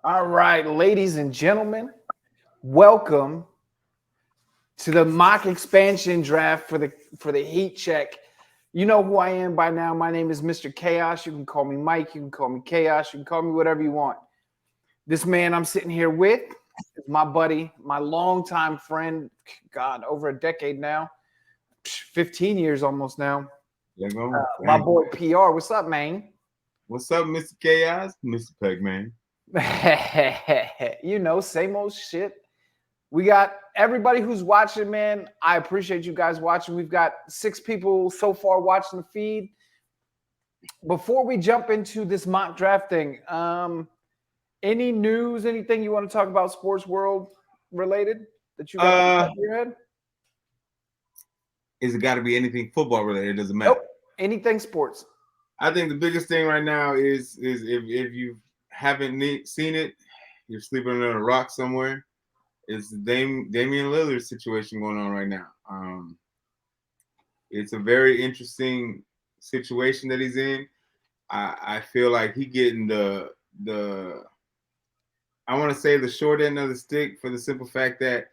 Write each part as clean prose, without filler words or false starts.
All right, ladies and gentlemen, welcome to the mock expansion draft for the Heat Check. You know who I am by now. My name is Mr. Chaos. You can call me Mike. You can call me Chaos. You can call me whatever you want. This man I'm sitting here with is my buddy, my longtime friend. God, over a decade now, 15 years almost now. Yeah, go. My Dang. boy PR. What's up, man? What's up, Mr. Chaos? Mr. Pac-Man. Same old shit. We got everybody who's watching, man. I appreciate you guys watching. We've got 6 people so far watching the feed. Before we jump into this mock draft thing, any news, anything you want to talk about sports world related that you got on the top Uh, of your head? is it got to be anything football related? It doesn't Nope. matter. Anything sports. I think the biggest thing right now is if you haven't seen it, you're sleeping under a rock somewhere. It's the Damian Lillard situation going on right now. It's a very interesting situation that he's in. I feel like he getting the I want to say the short end of the stick for the simple fact that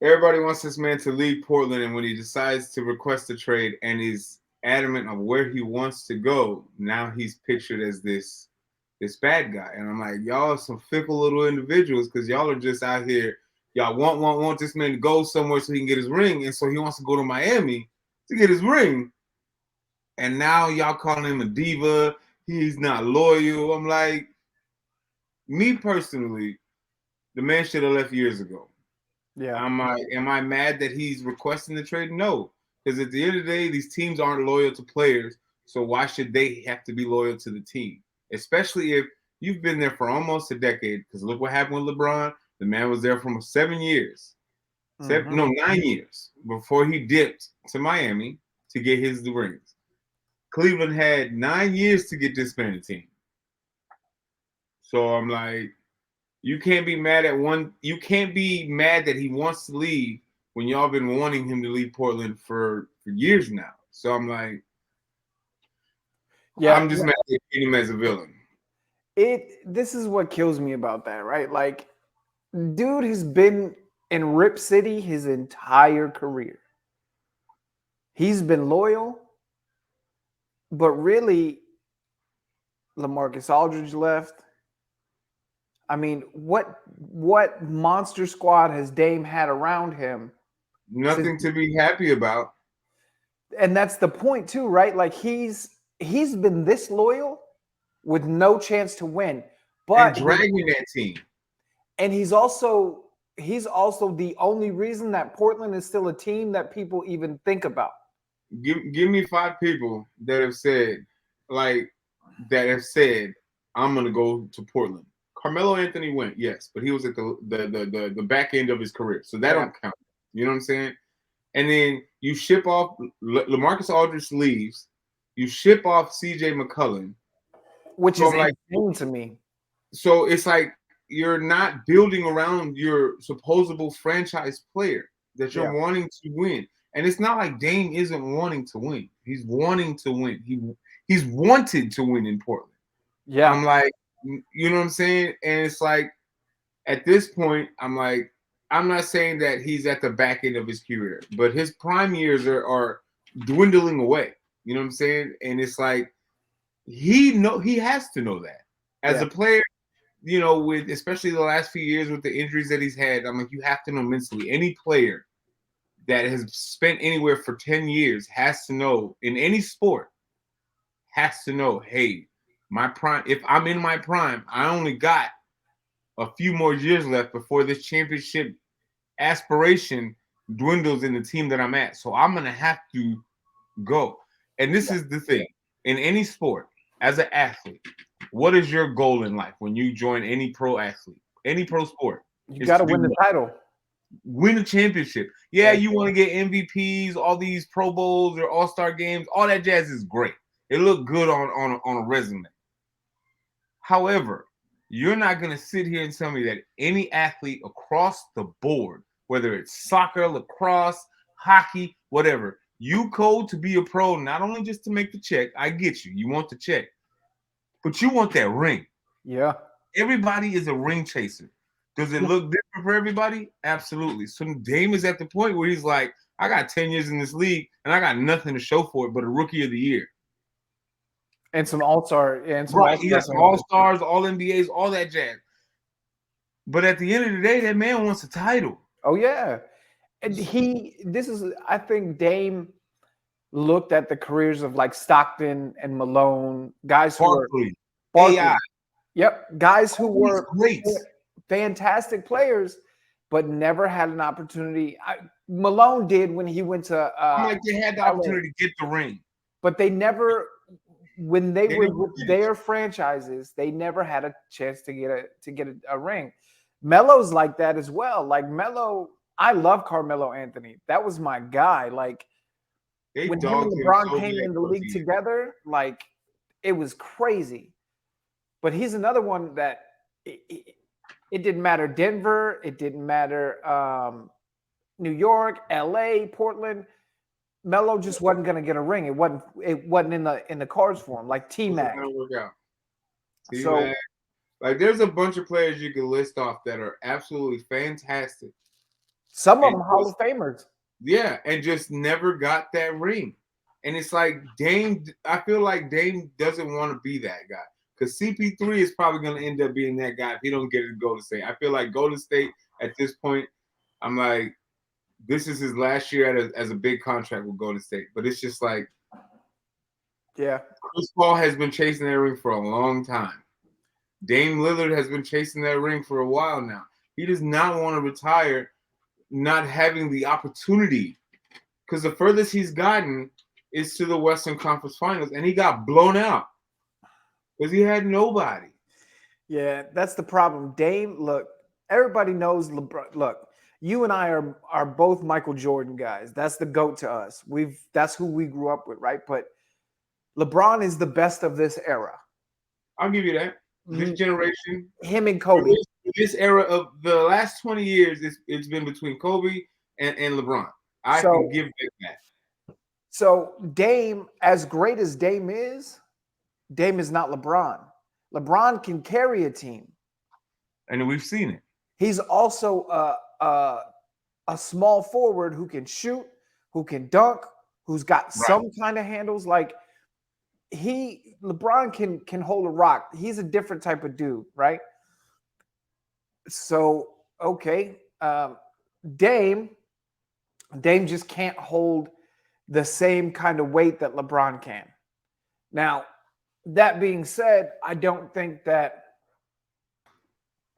everybody wants this man to leave Portland, and when he decides to request a trade and he's adamant of where he wants to go, now he's pictured as this bad guy. And I'm like, y'all are some fickle little individuals because y'all are just out here. Y'all want this man to go somewhere so he can get his ring, and so he wants to go to Miami to get his ring. And now y'all calling him a diva. He's not loyal. I'm like, me personally, the man should have left years ago. Yeah. Am I mad that he's requesting the trade? No, because at the end of the day, these teams aren't loyal to players. So why should they have to be loyal to the team? Especially if you've been there for almost a decade. Because look what happened with LeBron. The man was there for 7 years, Mhm. 9 years before he dipped to Miami to get his rings. Cleveland had 9 years to get this man a team. So I'm like, you can't be mad at one. You can't be mad that he wants to leave when y'all been wanting him to leave Portland for years now. So I'm like, Yeah. I'm just mad at him as a villain. This is what kills me about that, right? Like, dude has been in Rip City his entire career. He's been loyal, but really, LaMarcus Aldridge left. I mean, what monster squad has Dame had around him since? Nothing to be happy about. And that's the point too, right? Like he's been this loyal with no chance to win, And but dragging that team. and he's also the only reason that Portland is still a team that people even think about. Give me 5 people that have said, like, I'm gonna go to Portland. Carmelo Anthony went, yes, but he was at the back end of his career, so that Yeah, don't count. You know what I'm saying? And then you ship off LaMarcus Aldridge leaves. You ship off CJ McCollum. which So is I'm like, insane to me. so it's like you're not building around your supposable franchise player that Yeah, you're wanting to win. And it's not like Dame isn't wanting to win. He's wanting to win. He's wanted to win in Portland. yeah, I'm like, you know what I'm saying? And it's like at this point, I'm like, I'm not saying that he's at the back end of his career, but his prime years are dwindling away. You know what I'm saying? And it's like he has to know that as yeah, a player. With especially the last few years with the injuries that he's had, I'm like, you have to know mentally. Any player that has spent anywhere for 10 years has to know in any sport, has to know, hey, my prime, if I'm in my prime, I only got a few more years left before this championship aspiration dwindles in the team that I'm at. So I'm gonna have to go. And this yeah. is the thing. In any sport, as an athlete, what is your goal in life when you join any pro athlete, any pro sport? You Is got to to do win the what? title. Win a championship. Yeah, That's you want to get MVPs, all these Pro Bowls or All-Star games, all that jazz is great. It look good on a resume. However, you're not going to sit here and tell me that any athlete across the board, whether it's soccer, lacrosse, hockey, whatever, you code to be a pro, not only just to make the check. I get you. You want the check, but you want that ring. yeah, everybody is a ring chaser. Does it look different for everybody? Absolutely. So Dame is at the point where he's like, I got 10 years in this league and I got nothing to show for it but a rookie of the year. And some all-star and some Right. He all-star got some all stars, all NBAs, all that jazz. But at the end of the day, that man wants a title. Oh yeah. And I think Dame looked at the careers of like Stockton and Malone, guys who were Barkley, Barkley. AI. Yep, guys who All these were greats. fantastic players, but never had an opportunity. Malone did when he went to I'm like, they had the LA, opportunity to get the ring. but they never, when they were never with finished. their franchises, they never had a chance to get a ring. Melo's like that as well. Like Melo, I love Carmelo Anthony. That was my guy. Like They when him dogged and him LeBron so came bad in the towards league the end. together, like it was crazy. But he's another one that it didn't matter Denver, it didn't matter New York, LA, Portland. Melo just wasn't going to get a ring. It wasn't in the cards for him. Like T Wasn't Mac. gonna work out. So T-Mac. Like there's a bunch of players you can list off that are absolutely fantastic. some of And them Hall of Famers. Yeah, and just never got that ring. And it's like Dame, I feel like Dame doesn't want to be that guy. Because CP3 is probably going to end up being that guy if he don't get it to Golden State. I feel like Golden State at this point, I'm like, this is his last year as a big contract with Golden State. But it's just like, Yeah. Chris Paul has been chasing that ring for a long time. Dame Lillard has been chasing that ring for a while now. He does not want to retire not having the opportunity, because the furthest he's gotten is to the Western Conference Finals, and he got blown out because he had nobody. Yeah, that's the problem. Dame, look, everybody knows LeBron. Look, you and I are both Michael Jordan guys. That's the GOAT to us. That's who we grew up with, right? But LeBron is the best of this era. I'll give you that. This generation, him and Kobe. This era of the last 20 years, it's been between Kobe and LeBron. I can give that. So Dame, as great as Dame is not LeBron. LeBron can carry a team, and we've seen it. He's also a small forward who can shoot, who can dunk, who's got some kind of handles. Like LeBron can hold a rock. He's a different type of dude, right? So okay, Dame just can't hold the same kind of weight that LeBron can. Now, that being said, I don't think that.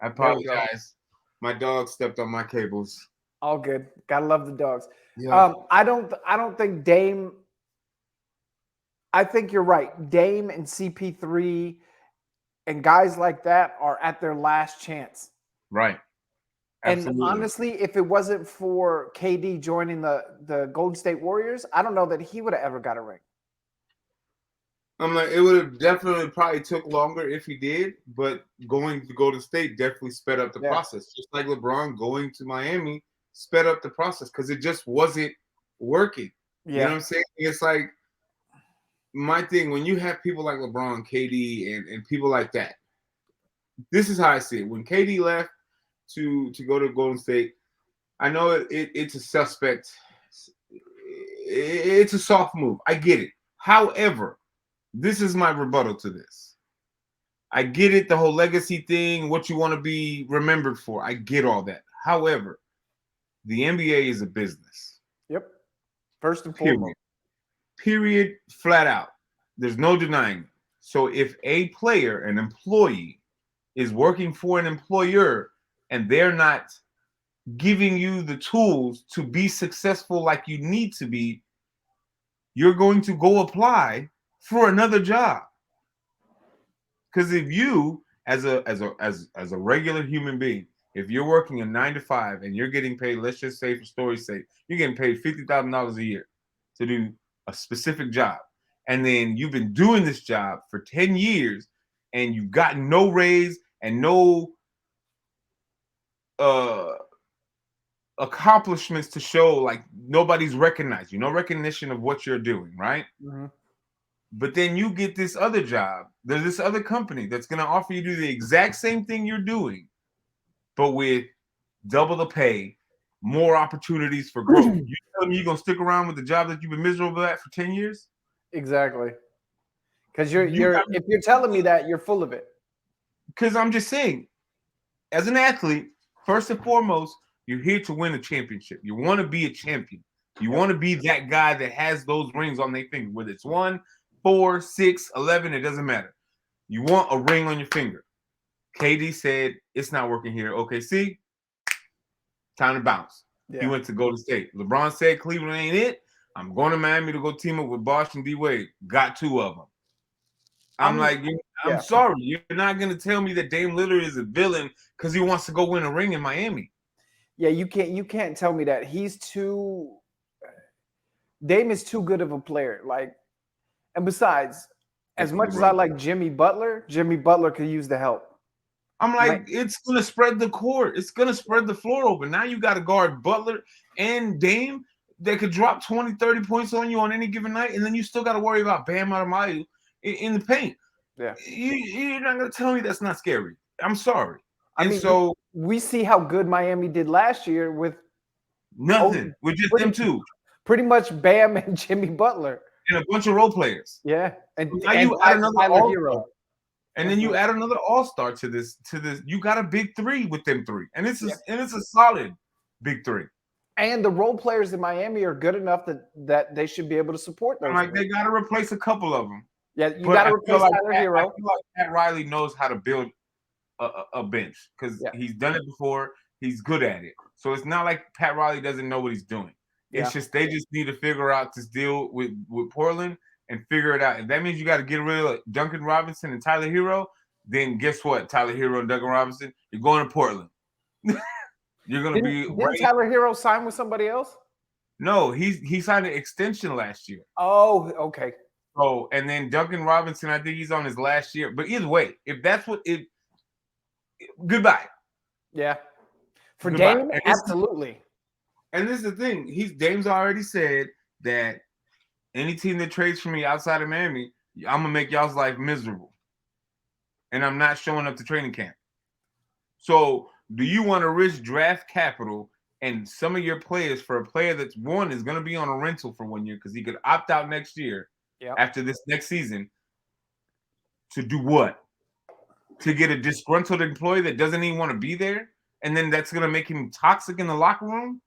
I apologize. My dog stepped on my cables. All good. Gotta love the dogs. Yeah. I don't think Dame. I think you're right. Dame and CP3 and guys like that are at their last chance. Right. Absolutely. And honestly, if it wasn't for KD joining the Golden State Warriors, I don't know that he would have ever got a ring. I'm like, it would have definitely probably took longer if he did, but going to Golden State definitely sped up the process. Just like LeBron going to Miami sped up the process because it just wasn't working. Yeah. You know what I'm saying? It's like my thing, when you have people like LeBron, KD, and people like that, this is how I see it. When KD left to go to Golden State, I know it's a suspect. It's a soft move. I get it. However, this is my rebuttal to this. I get it, the whole legacy thing, what you want to be remembered for. I get all that. However, the NBA is a business. Yep. First and foremost. Period. Flat out. There's no denying it. So if a player, an employee, is working for an employer and they're not giving you the tools to be successful like you need to be, you're going to go apply for another job. Because if you, as a regular human being, if you're working a 9 to 5 and you're getting paid, let's just say for story's sake, you're getting paid $50,000 a year to do a specific job, and then you've been doing this job for 10 years and you've gotten no raise and no accomplishments to show, like nobody's recognized you, no recognition of what you're doing, right? Mm-hmm. But then you get this other job. There's this other company that's going to offer you to do the exact same thing you're doing, but with double the pay, more opportunities for growth. You telling me you're going to stick around with the job that you've been miserable at for 10 years? Exactly. Because You you're if you're telling me that, you're full of it. Because I'm just saying, as an athlete, first and foremost, you're here to win a championship. You want to be a champion. You want to be that guy that has those rings on their finger, whether it's 1, 4, 6, 11, it doesn't matter. You want a ring on your finger. KD said, it's not working here. Okay, see? Time to bounce. He Yeah. went to Golden State. LeBron said Cleveland ain't it. I'm going to Miami to go team up with Bosh and D-Wade. Got 2 of them. I'm like, I'm yeah. sorry. You're not going to tell me that Dame Lillard is a villain because he wants to go win a ring in Miami. Yeah, you can't tell me that. Dame is too good of a player. Like, and besides, as much as I like Jimmy Butler could use the help. I'm like, it's going to spread the court. It's going to spread the floor open. Now you got to guard Butler and Dame that could drop 20, 30 points on you on any given night, and then you still got to worry about Bam Adebayo in the paint. Yeah, you're not going to tell me that's not scary. I'm sorry. I mean, so we see how good Miami did last year with nothing. With just them two. Pretty much Bam and Jimmy Butler. And a bunch of role players. Yeah. And now you add another Hero. And then you add another all-star to this. You got a big 3 with them 3. And it's a solid big 3. And the role players in Miami are good enough that they should be able to support those. Like they got to replace a couple of them. Yeah, you got to replace Tyler Hero. I feel like Pat Riley knows how to build a bench because he's done it before. He's good at it. So it's not like Pat Riley doesn't know what he's doing. It's just they just need to figure out this deal with Portland and figure it out. If that means you got to get rid of Duncan Robinson and Tyler Hero, then guess what? Tyler Hero and Duncan Robinson, you're going to Portland. You're going to be. Didn't Tyler Hero sign with somebody else? No, he signed an extension last year. Oh, okay. Oh, and then Duncan Robinson, I think he's on his last year. But either way, if that's what it, goodbye. Yeah. For Dame, and absolutely. And this is the thing. Dame's already said that any team that trades for me outside of Miami, I'm going to make y'all's life miserable. And I'm not showing up to training camp. So do you want to risk draft capital and some of your players for a player that's one is going to be on a rental for 1 year because he could opt out next year after this next season to do what? To get a disgruntled employee that doesn't even want to be there? And then that's going to make him toxic in the locker room?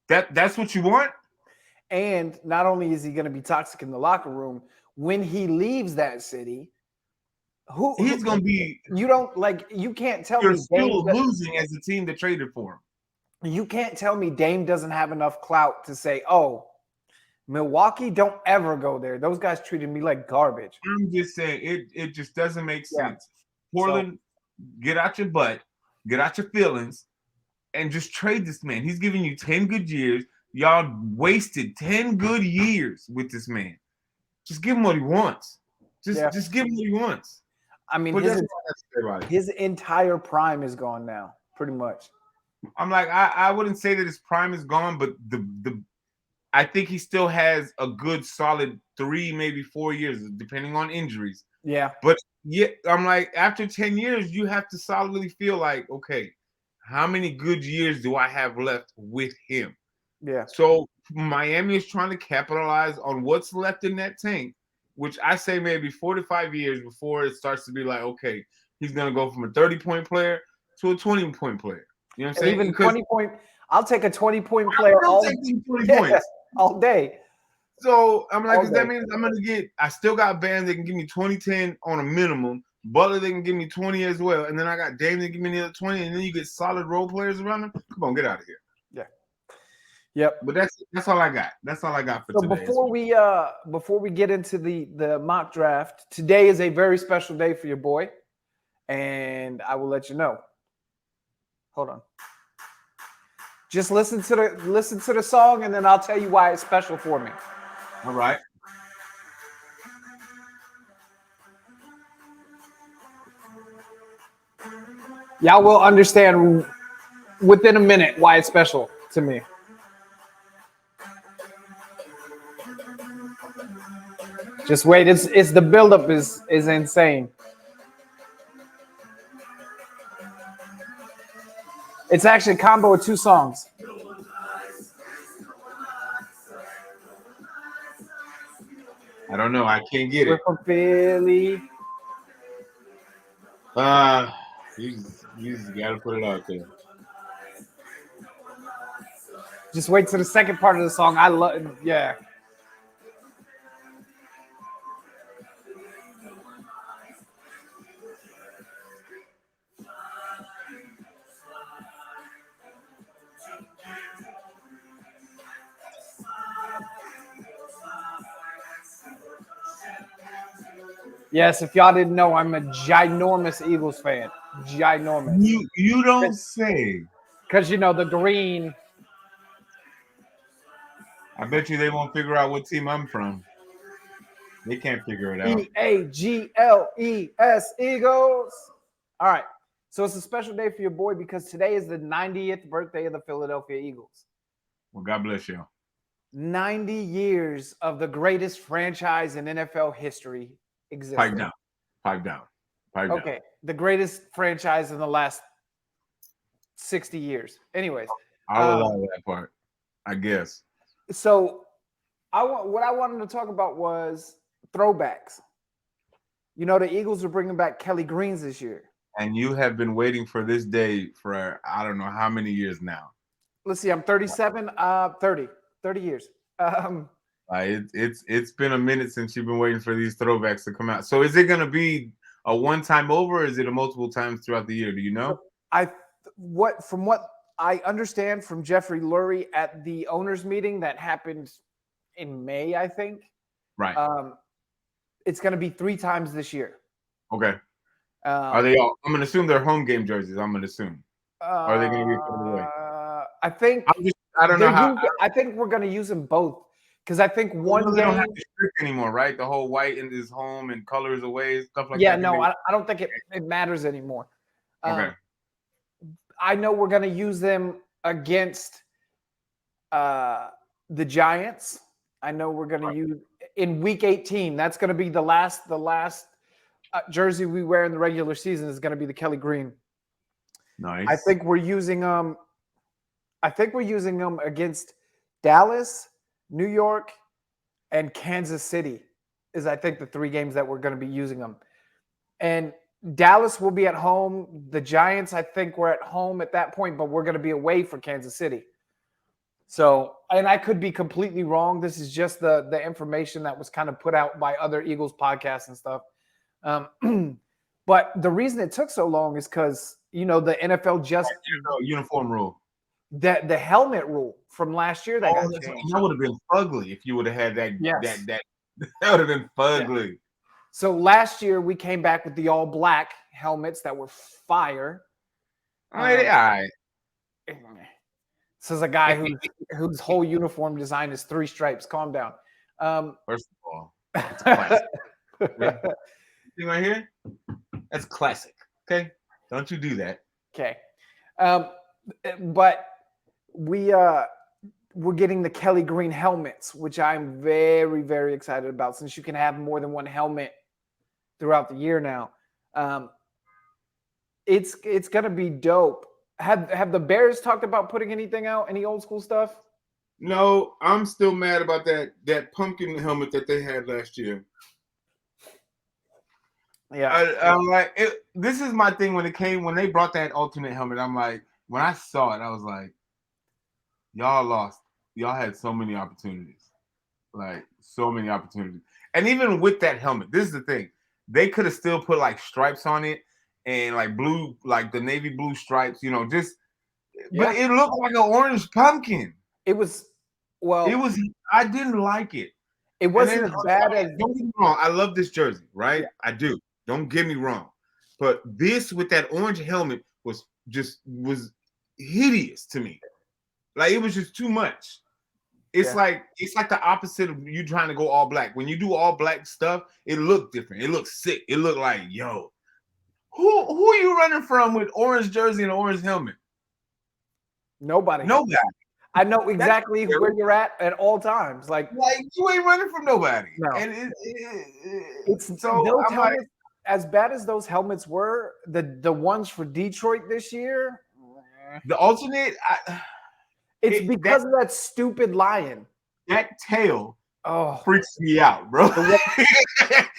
That's what you want? And not only is he going to be toxic in the locker room, when he leaves that city, he's going to be. You don't like. You can't tell you're me still losing as the team that traded for him. You can't tell me Dame doesn't have enough clout to say, "Oh, Milwaukee, don't ever go there. Those guys treated me like garbage." I'm just saying it just doesn't make sense. Portland, get out your butt, get out your feelings, and just trade this man. He's giving you 10 good years. Y'all wasted 10 good years with this man. Just give him what he wants. Just give him what he wants. I mean, his entire prime is gone now, pretty much. I'm like, I wouldn't say that his prime is gone, but I think he still has a good solid 3, maybe 4 years, depending on injuries. Yeah. But I'm like, after 10 years, you have to solidly feel like, okay, how many good years do I have left with him? Yeah. So Miami is trying to capitalize on what's left in that tank, which I say maybe 4 to 5 years before it starts to be like, okay, he's going to go from a 30-point player to a 20-point player. You know what I'm saying? Even 20-point, I'll take a 20-point player all day. So I'm like, that means I'm going to get, I still got Bam that can give me 20, 10 on a minimum. Butler, they can give me 20 as well. And then I got Dame that give me another 20. And then you get solid role players around them. Come on, get out of here. Yeah. Yep. But that's all I got. That's all I got for today. Before we get into the mock draft, today is a very special day for your boy. And I will let you know. Hold on. Just listen to the song, and then I'll tell you why it's special for me. All right. Y'all will understand within a minute why it's special to me. Just wait. It's the buildup is insane. It's actually a combo of two songs. I don't know. I can't get We're it. from Philly. You just gotta put it out there. Just wait to the second part of the song. I love. Yeah. Yes, if y'all didn't know, I'm a ginormous Eagles fan. Ginormous. You don't say. Because, you know, the green. I bet you they won't figure out what team I'm from. They can't figure it out. EAGLES, Eagles. All right. So it's a special day for your boy because today is the 90th birthday of the Philadelphia Eagles. Well, God bless you. 90 years of the greatest franchise in NFL history exists. Pipe down. Pipe down. Pipe down. Okay. The greatest franchise in the last 60 years. Anyways. I'll allow that part, I guess. So what I wanted to talk about was throwbacks. You know, the Eagles are bringing back Kelly Greens this year. And you have been waiting for this day for I don't know how many years now. Let's see, I'm 37, 30 years. It's been a minute since you've been waiting for these throwbacks to come out. So is it going to be a one-time over, or is it a multiple times throughout the year? Do you know? From what I understand from Jeffrey Lurie at the owners meeting that happened in May, I think. Right. It's going to be 3 times this year. Okay. Are they all? I'm going to assume they're home game jerseys. I'm going to assume. Are they going to be thrown away? I think. I don't know how. I think we're going to use them both because I think one they game. don't have to strict anymore, right? The whole white in is home and colors away, stuff like that. Yeah, no, I don't think it matters anymore. Okay. I know we're going to use them against the Giants. I know we're going to use in Week 18. That's going to be the last jersey we wear in the regular season is going to be the Kelly Green. Nice. I think we're using them against Dallas, New York, and Kansas City. Is I think the 3 games that we're going to be using them. And Dallas will be at home. The Giants, I think, we're at home at that point, but we're going to be away for Kansas City. So, and I could be completely wrong. This is just the information that was kind of put out by other Eagles podcasts and stuff. But the reason it took so long is because, you know, the NFL just uniform rule. The helmet rule from last year that got changed. That would have been fugly if you would have had that. Yes. That would have been fugly. Yeah. So last year we came back with the all black helmets that were fire. All right. This is a guy whose whole uniform design is 3 stripes. Calm down. First of all, it's classic. See right here? That's classic. Okay, don't you do that. Okay, but we're getting the Kelly Green helmets, which I'm very, very excited about. Since you can have more than one helmet throughout the year now, it's gonna be dope. Have the Bears talked about putting anything out? Any old school stuff? No, I'm still mad about that pumpkin helmet that they had last year. Yeah, I'm like, this is my thing when they brought that alternate helmet. I'm like, when I saw it, I was like, y'all lost. Y'all had so many opportunities, like so many opportunities. And even with that helmet, this is the thing: they could have still put like stripes on it and like blue, like the navy blue stripes, you know, just. Yeah. But it looked like an orange pumpkin. It was. I didn't like it. It wasn't as bad as. Don't get me wrong. I love this jersey, right? Yeah. I do. Don't get me wrong. But this with that orange helmet was hideous to me. Like it was just too much. It's like the opposite of you trying to go all black. When you do all black stuff, it looked different. It looked sick. It looked like, yo, who are you running from with orange jersey and orange helmet? Nobody. I know exactly where you're at all times. Like you ain't running from nobody. No. And it's so those I'm like, helmets, as bad as those helmets were, the ones for Detroit this year, the alternate, it's because of that stupid lion. that tail Oh, freaks me out, bro. Yeah.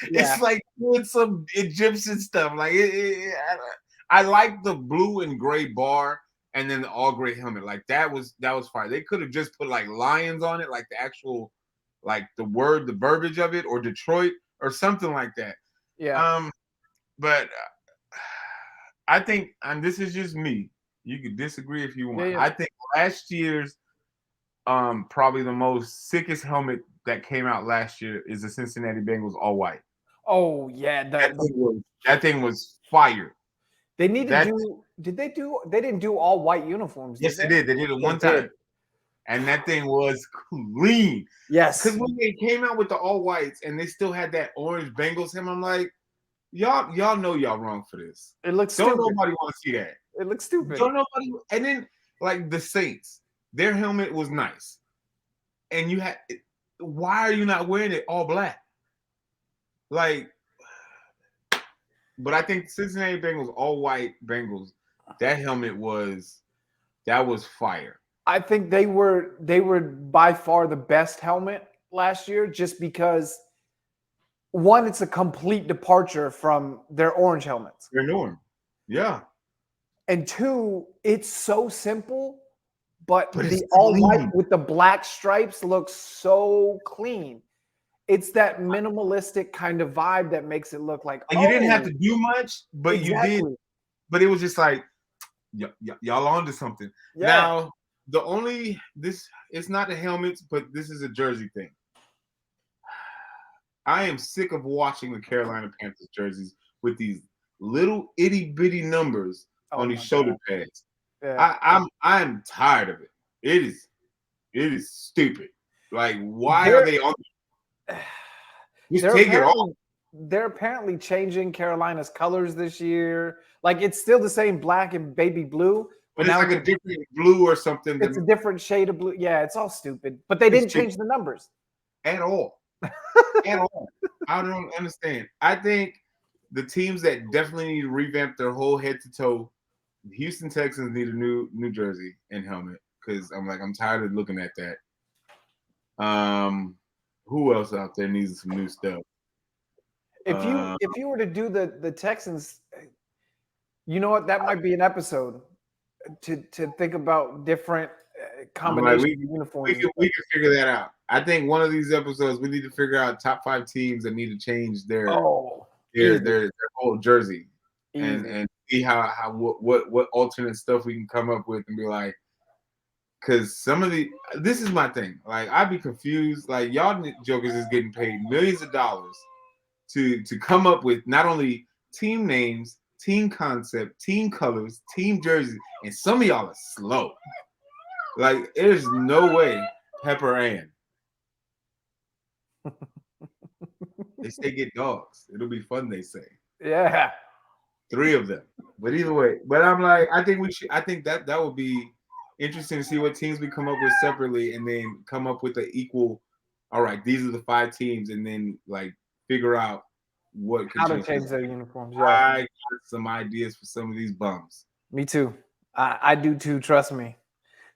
It's like doing some Egyptian stuff. Like I like the blue and gray bar and then the all gray helmet. Like that was fire. They could have just put like lions on it, like the actual, like the verbiage of it, or Detroit or something like that. yeah. But I think, and this is just me, you could disagree if you want. Yeah. I think last year's probably the most sickest helmet that came out last year is the Cincinnati Bengals all white. Oh yeah, That thing was fire. they need to do. Did they do? They didn't do all white uniforms. Yes, did they did. They did it one did. time, and that thing was clean. Yes, Because when they came out with the all whites and they still had that orange Bengals hem, I'm like, y'all know y'all wrong for this. it looks Don't stupid. nobody want to see that. It looks stupid. Don't nobody. And then like the Saints, their helmet was nice, and you had. Why are you not wearing it all black? Like, but I think Cincinnati Bengals all white Bengals, that helmet was fire. I think they were by far the best helmet last year, just because one, it's a complete departure from their orange helmets, Their norm, yeah. and two, it's so simple, but But it's the all clean. white with the black stripes looks so clean. It's that minimalistic kind of vibe that makes it look like, And you didn't have to do much, but you did. But it was just like y'all onto something. Yeah. Now it's not the helmets, but this is a jersey thing. I am sick of watching the Carolina Panthers jerseys with these little itty bitty numbers on these shoulder pads. Yeah. I'm tired of it. It is stupid. Like, why are they on? Just take it off. They're apparently changing Carolina's colors this year. Like, it's still the same black and baby blue, but it's like a different blue or something. It's a different shade of blue. Yeah, it's all stupid. But they didn't change the numbers at all. At all. I don't understand. I think the teams that definitely need to revamp their whole head to toe, the Houston Texans need a new jersey and helmet, because I'm tired of looking at that. Who else out there needs some new stuff? If you were to do the Texans, you know what? That might be an episode to think about different combinations of uniforms. We can figure that out. I think one of these episodes we need to figure out top 5 teams that need to change their whole jersey and see what alternate stuff we can come up with and be like, because this is my thing. Like, I'd be confused. Like, y'all jokers is getting paid millions of dollars to come up with not only team names, team concept, team colors, team jerseys, and some of y'all are slow. Like, there's no way Pepper Ann. They say get dogs. It'll be fun, they say. Yeah. 3 of them. But either way. But I'm like, I think that would be interesting to see what teams we come up with separately, and then come up with the equal, all right, these are the 5 teams, and then like figure out how to change their uniforms. Yeah. I got some ideas for some of these bums. Me too. I do too, trust me.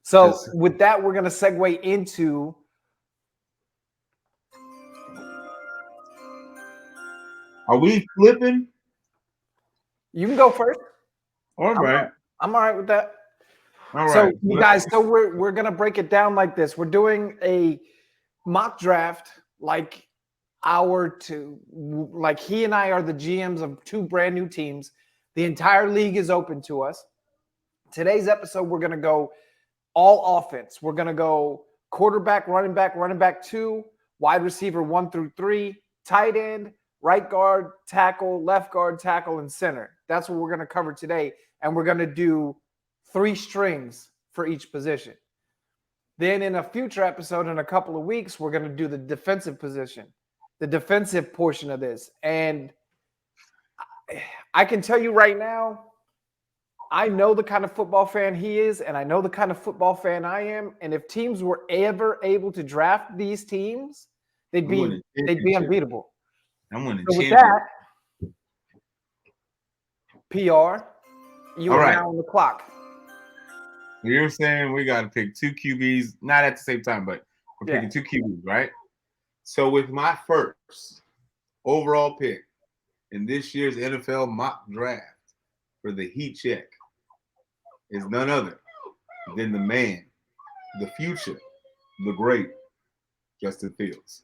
So with that, we're gonna segue into Are we flipping? You can go first. All right. I'm all right with that. All right. So you guys, we're gonna break it down like this. We're doing a mock draft, like he and I are the GMs of 2 brand new teams. The entire league is open to us. Today's episode, we're gonna go all offense. We're gonna go quarterback, running back 2, wide receiver 1 through 3, tight end, right guard, tackle, left guard, tackle, and center. That's what we're going to cover today. And we're going to do 3 strings for each position. Then in a future episode in a couple of weeks, we're going to do the defensive position, the defensive portion of this. And I can tell you right now, I know the kind of football fan he is, and I know the kind of football fan I am. And if teams were ever able to draft these teams, they'd I'm be winning unbeatable. I'm winning So with champion. that, PR, you All are right. now on the clock. You're saying we got to pick 2 QBs, not at the same time, but we're Yeah. picking 2 QBs, right? So with my first overall pick in this year's NFL mock draft for the Heat Check is none other than the man, the future, the great Justin Fields.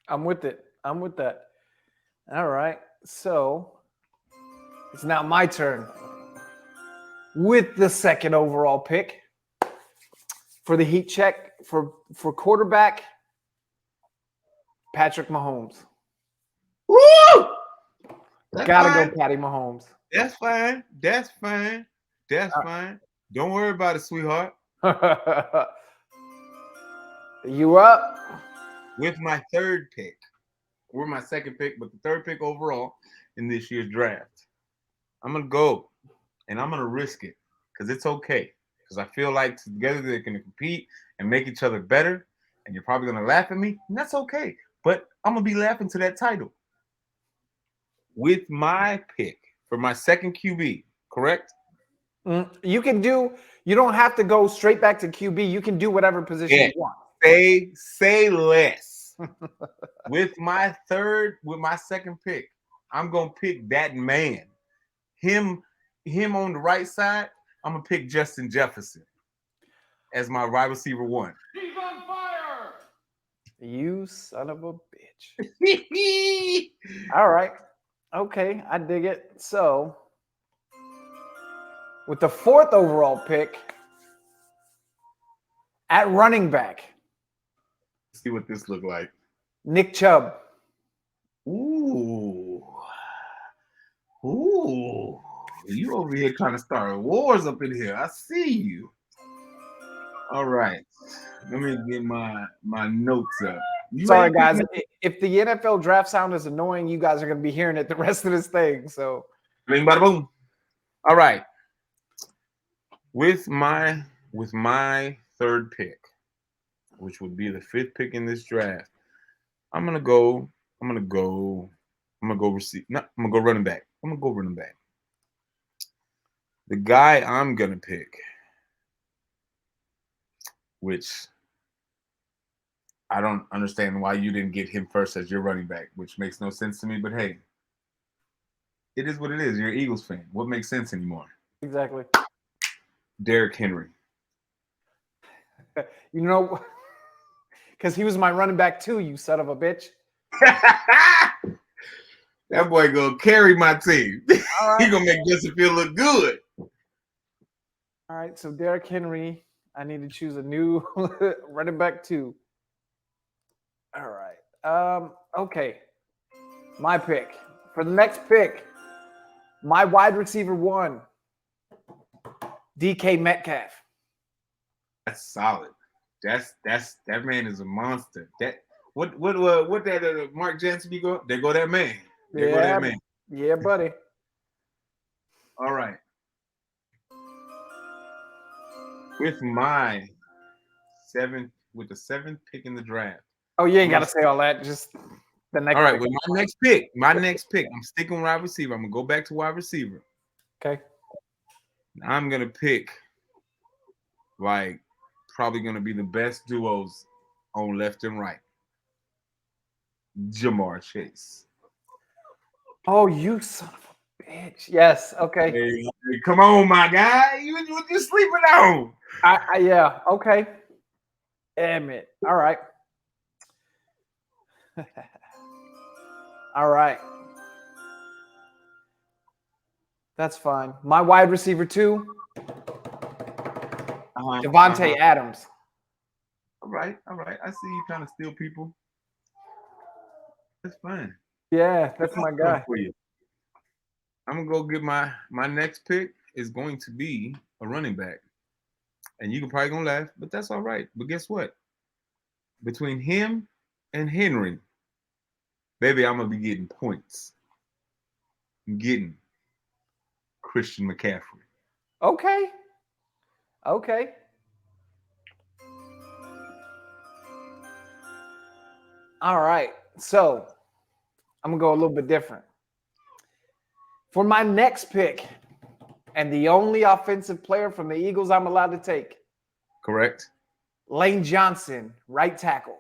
I'm with it. I'm with that. All right. So it's now my turn. With the second overall pick for the Heat Check for quarterback, Patrick Mahomes. Woo! That's Gotta fine. go, Patty Mahomes. That's fine. That's fine. That's fine. Don't worry about it, sweetheart. You up? With my third pick, or my second pick, but the third pick overall in this year's draft, I'm gonna go and I'm gonna risk it because it's okay. Because I feel like together they're gonna compete and make each other better. And you're probably gonna laugh at me, and that's okay. But I'm gonna be laughing to that title. With my pick for my second QB, correct? You can do. You don't have to go straight back to QB. You can do whatever position Yeah. you want. Say less. With my second pick, I'm gonna pick that man. Him on the right side, I'm gonna pick Justin Jefferson as my wide receiver 1. He's on fire. You son of a bitch. All right. Okay, I dig it. So, with the fourth overall pick at running back, See what this look like. Nick Chubb. Ooh. You over here trying to start wars up in here. I see you. All right. Let me get my notes up. You Sorry, ready to pick guys. me? If the NFL draft sound is annoying, you guys are going to be hearing it the rest of this thing. So, Bing, bada, boom. All right. With my third pick, which would be the 5th pick in this draft, I'm gonna go receive. No, I'm gonna go running back. The guy I'm gonna pick, which I don't understand why you didn't get him first as your running back, which makes no sense to me. But hey, it is what it is. You're an Eagles fan. What makes sense anymore? exactly. Derrick Henry. You know, because he was my running back too, you son of a bitch. That boy gonna carry my team. All right. He gonna make Justin Field look good. All right, so Derrick Henry, I need to choose a new running back too. All right. Okay. My pick. For the next pick, my wide receiver 1, DK Metcalf. That's solid. That man is a monster. That what that Mark Jansen be go? There go that man. There go that man. Yeah, buddy. All right. With my the 7th pick in the draft. Oh, you ain't got to say all that. Just the next. All right, pick. with my next pick, I'm sticking wide receiver. I'm gonna go back to wide receiver. Okay. I'm gonna pick like probably gonna be the best duos on left and right. Jamar Chase. Oh, you son of a bitch. Yes. Okay. Hey, come on, my guy. What you sleeping on? Yeah. Okay. Damn it. All right. All right. That's fine. My wide receiver 2, Devontae Adams. All right. I see you trying to steal people. That's fine. Yeah, that's my guy. For you. I'm gonna go get my next pick is going to be a running back, and you can probably gonna laugh, but that's all right. But guess what? Between him and Henry, Baby, I'm gonna be getting points. I'm getting Christian McCaffrey. Okay. Okay. All right. So I'm gonna go a little bit different. For my next pick, and the only offensive player from the Eagles I'm allowed to take, Correct? Lane Johnson, right tackle.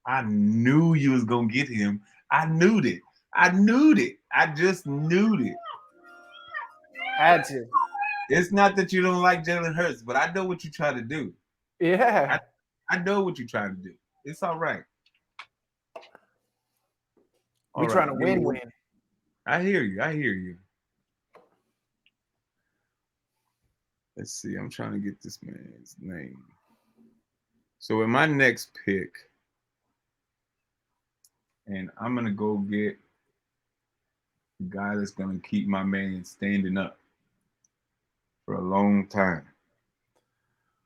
I knew you was gonna get him. I knew it. I knew it. I just knew it. Had to. It's not that you don't like Jalen Hurts, but I know what you try to do. Yeah. I know what you're trying to do. It's all right. We trying to win. I hear you. I hear you. Let's see. I'm trying to get this man's name. So in my next pick, and I'm gonna go get the guy that's gonna keep my man standing up for a long time.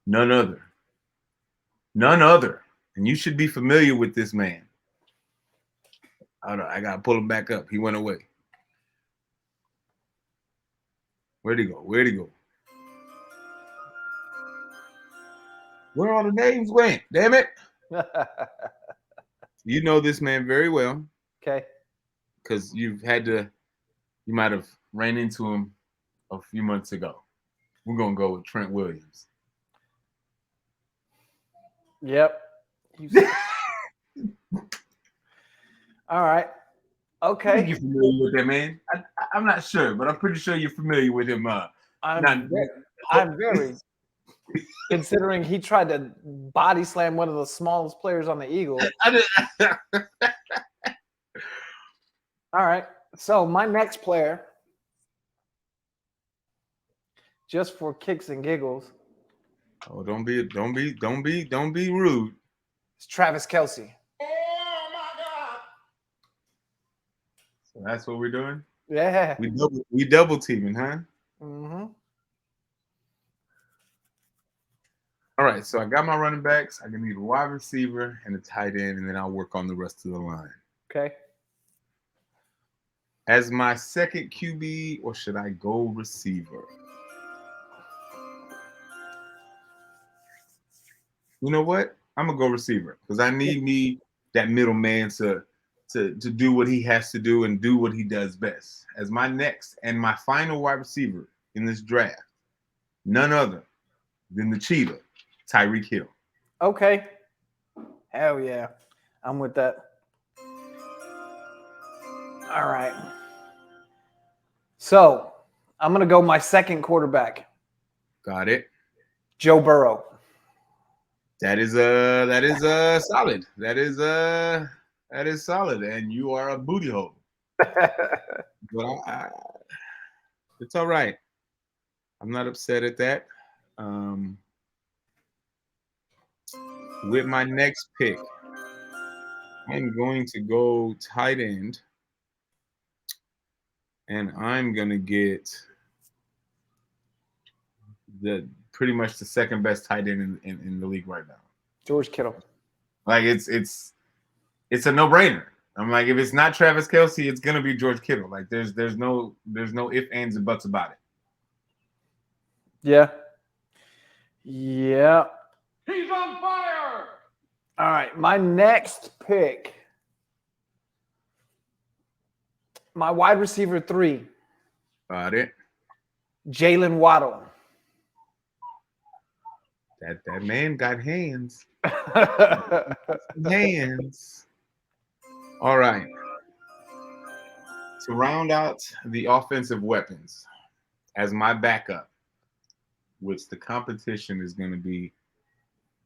None other. None other. And you should be familiar with this man. Hold on, I gotta pull him back up. He went away. Where'd he go? Where'd he go? Where all the names went? Damn it. You know this man very well Okay. because you might have ran into him a few months ago. We're gonna go with Trent Williams. Yep. All right. I think Okay. you're familiar with that man. I'm not sure, but I'm pretty sure you're familiar with him. I'm very. Considering he tried to body slam one of the smallest players on the Eagles. All right. So my next player, just for kicks and giggles, Oh, don't be rude. is Travis Kelce. So that's what we're doing. Yeah. We double teaming, huh? Mm-hmm. All right. So I got my running backs. I can need a wide receiver and a tight end, and then I'll work on the rest of the line. Okay. As my second QB, or should I go receiver? You know what? I'm gonna go receiver because I need me that middleman to do what he has to do and do what he does best. As my next and my final wide receiver in this draft, none other than the cheetah, Tyreek Hill. Okay. Hell yeah. I'm with that. All right. So I'm going to go my second quarterback, Got it. Joe Burrow. That is solid. That is solid, and you are a booty hole. But it's all right. I'm not upset at that. With my next pick, I'm going to go tight end, and I'm gonna get the pretty much the second best tight end in the league right now. George Kittle. Like it's a no-brainer. I'm like, if it's not Travis Kelce, it's gonna be George Kittle. Like there's no ifs, ands, and buts about it. Yeah. Yeah. He's on fire. All right. My next pick, my wide receiver 3, Got it. Jalen Waddle. That man got hands. Hands. All right. To round out the offensive weapons, as my backup, which the competition is going to be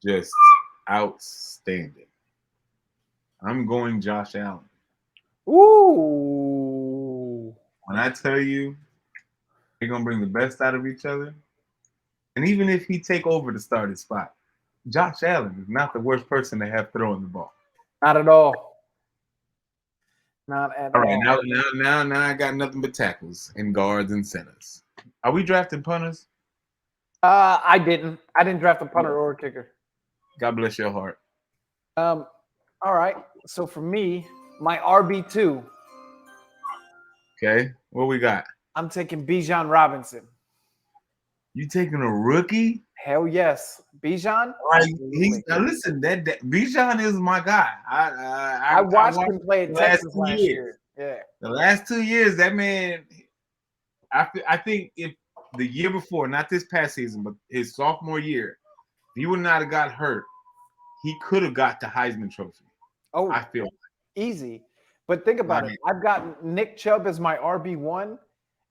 just outstanding, I'm going Josh Allen. Ooh. When I tell you they're going to bring the best out of each other, and even if he take over the starting spot, Josh Allen is not the worst person to have throwing the ball. Not at all. Not at all. All right, now I got nothing but tackles and guards and centers. Are we drafting punters? I didn't draft a punter or a kicker. God bless your heart. All right. So for me, My RB2, Okay, what we got? I'm taking Bijan Robinson. You taking a rookie? Hell yes. Bijan? Like he's Absolutely. listen, that Bijan is my guy. I I watched him play at the last Texas 2 last years. year. Yeah. The last 2 years, that man. I think if the year before, not this past season, but his sophomore year, if he would not have got hurt, he could have got the Heisman Trophy. Oh, I feel easy. But think about it. Like- I've got Nick Chubb as my RB1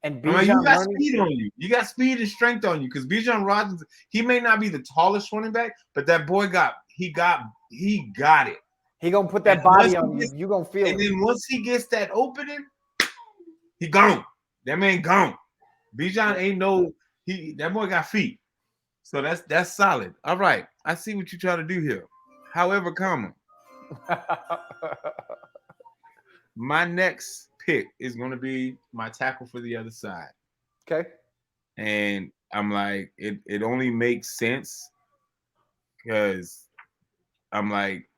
and I mean, Bijan you got learning. speed on you. You got speed and strength on you because Bijan Rodgers, he may not be the tallest running back, but that boy got it. He gonna put that And body once he on you. gets- You gonna feel And it. then once he gets that opening, he gone. That man gone. Bijan ain't no that boy got feet. So that's solid. All right. I see what you try to do here. However, my next pick is going to be my tackle for the other side. Okay. And I'm like, it only makes sense because I'm like,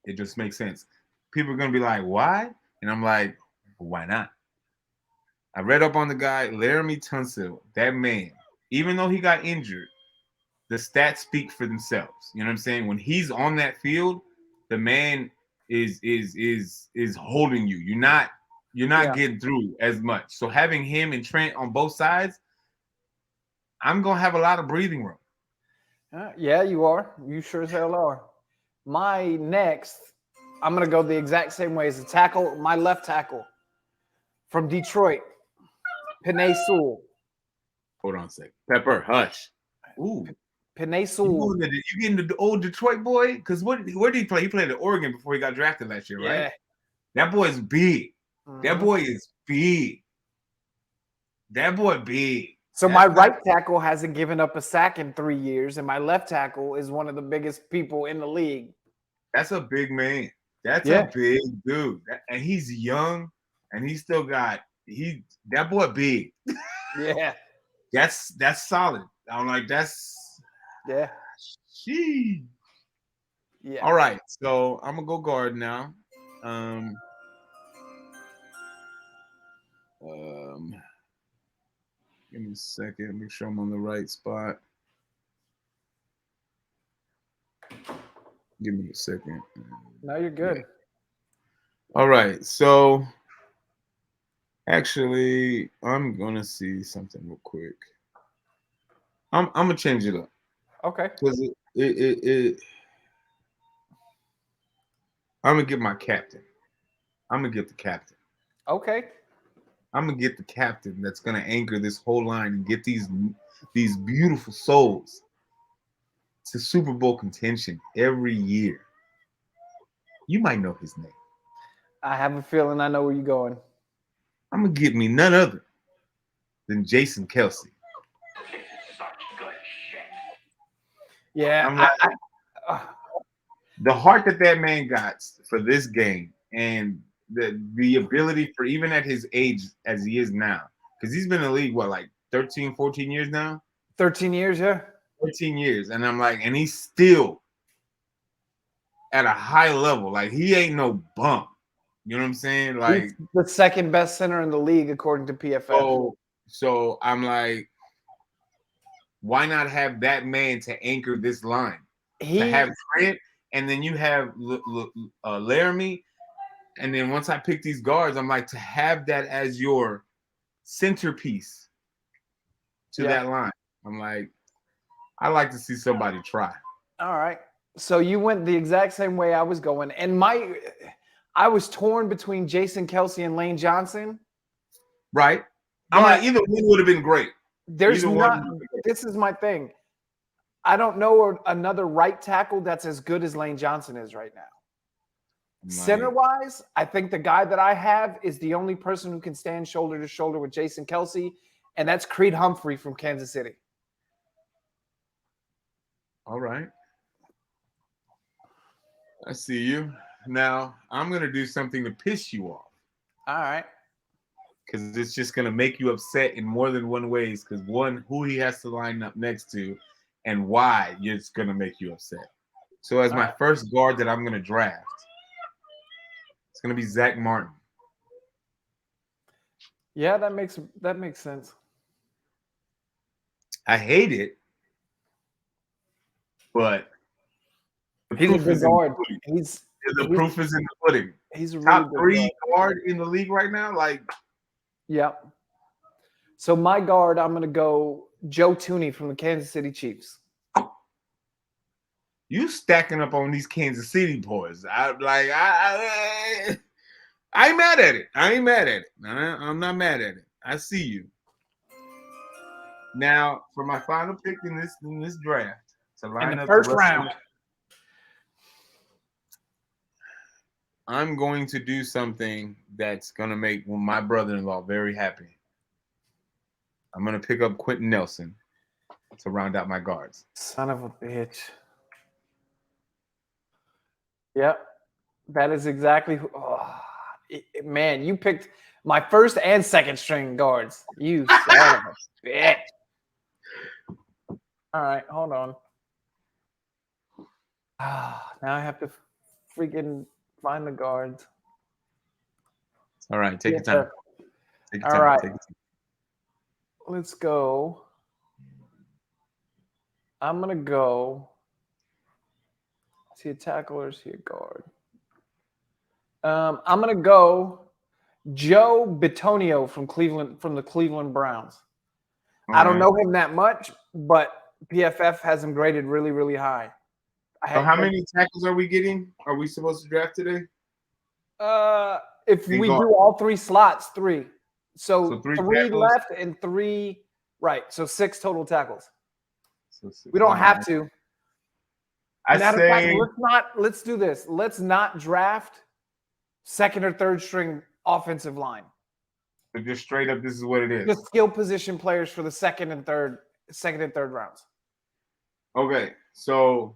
it just makes sense. People are going to be like, why? And I'm like, why not? I read up on the guy, Laramie Tunsil. That man, even though he got injured, the stats speak for themselves. You know what I'm saying? When he's on that field, the man is holding you. You're not getting through as much. So having him and Trent on both sides, I'm gonna have a lot of breathing room. Yeah, you are. You sure as hell are. My next, I'm gonna go the exact same way as the tackle. My left tackle from Detroit, Penei Sewell. Hold on a second. Pepper, hush. Ooh. Penei Sewell. You getting the old Detroit boy? Because where did he play? He played at Oregon before he got drafted last year, right? Yeah. That boy's big. Mhm. That boy is big. That boy big. So my right tackle hasn't given up a sack in 3 years, and my left tackle is one of the biggest people in the league. That's a big man. That's a big dude. And he's young, and he still got that boy big. Yeah. That's solid. I'm like, Yeah. She. Yeah. All right, so I'm gonna go guard now. Give me a second. Make sure I'm on the right spot. Give me a second. No, you're good. Yeah. All right, so actually, I'm gonna see something real quick. I'm gonna change it up. Okay. Because I'm gonna get my captain. I'm gonna get the captain. Okay. I'm gonna get the captain that's gonna anchor this whole line and get these beautiful souls to Super Bowl contention every year. You might know his name. I have a feeling I know where you're going. I'm gonna get me none other than Jason Kelsey. Yeah. The heart that man got for this game and the ability for even at his age as he is now, because he's been in the league, what, like 13, 14 years now? 13 years, yeah. 14 years. And I'm like, and he's still at a high level. Like, he ain't no bum. You know what I'm saying? Like, he's the second best center in the league according to PFF. So I'm like, why not have that man to anchor this line? To have Trent, and then you have Laramie, and then once I pick these guards, I'm like, to have that as your centerpiece to that line. I'm like, I like to see somebody try. All right. So you went the exact same way I was going, and I was torn between Jason Kelsey and Lane Johnson. Right. I'm like, either one would have been great. This is my thing. I don't know another right tackle that's as good as Lane Johnson is right now. Center-wise, I think the guy that I have is the only person who can stand shoulder to shoulder with Jason Kelsey, and that's Creed Humphrey from Kansas City. All right. I see you. Now, I'm going to do something to piss you off. All right. Because it's just going to make you upset in more than one ways. Because one, who he has to line up next to, and why it's going to make you upset. So as my first guard that I'm going to draft, It's gonna be Zach Martin. Yeah, that makes sense. I hate it, but the He's a proof good is in the guard. pudding. He's The proof is in the pudding. he's a really Top good 3 guard. guard in the league right now. Like, Yep. So my guard, I'm gonna go Joe Tooney from the Kansas City Chiefs. you stacking up on these Kansas City boys. I ain't mad at it. I'm not mad at it. I see you. Now, for my final pick in this draft, to line In the up first the rest round. I'm going to do something that's gonna make my brother-in-law very happy. I'm gonna pick up Quentin Nelson to round out my guards. Son of a bitch. Yep. That is exactly who. Oh, man, you picked my first and second string guards. You son of a bitch. All right, hold on. Now I have to freaking find the guards. All right, take your time. Take your All time. right. Take your time. Let's go. I'm going to go. See a tackle or see a guard? I'm going to go Joe Bitonio from Cleveland, from the Cleveland Browns. I don't know him that much, but PFF has him graded really, really high. So how many tackles are we getting? Are we supposed to draft today? If we do all 3 slots, 3. So 3 tackles. left and 3 right. So 6 total tackles. So 6. We don't have to. Matter of fact, let's do this. Let's not draft second or third string offensive line. But just straight up, this is what it is. Just skill position players for the second and third rounds. Okay, so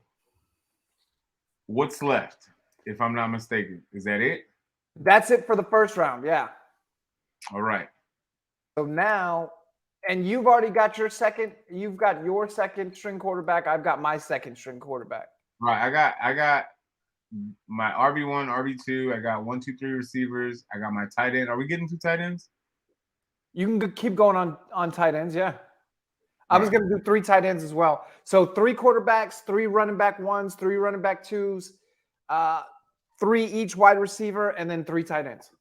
what's left? If I'm not mistaken, is that it? That's it for the first round. Yeah. All right. So now, and you've already got your second. You've got your second string quarterback. I've got my second string quarterback. Right. I got my RB1, RB2. I got 1, 2, 3 receivers. I got my tight end. Are we getting 2 tight ends? You can keep going on tight ends. Yeah. I was going to do 3 tight ends as well. So 3 quarterbacks, 3 running back 1s, 3 running back 2s, 3 each wide receiver, and then 3 tight ends.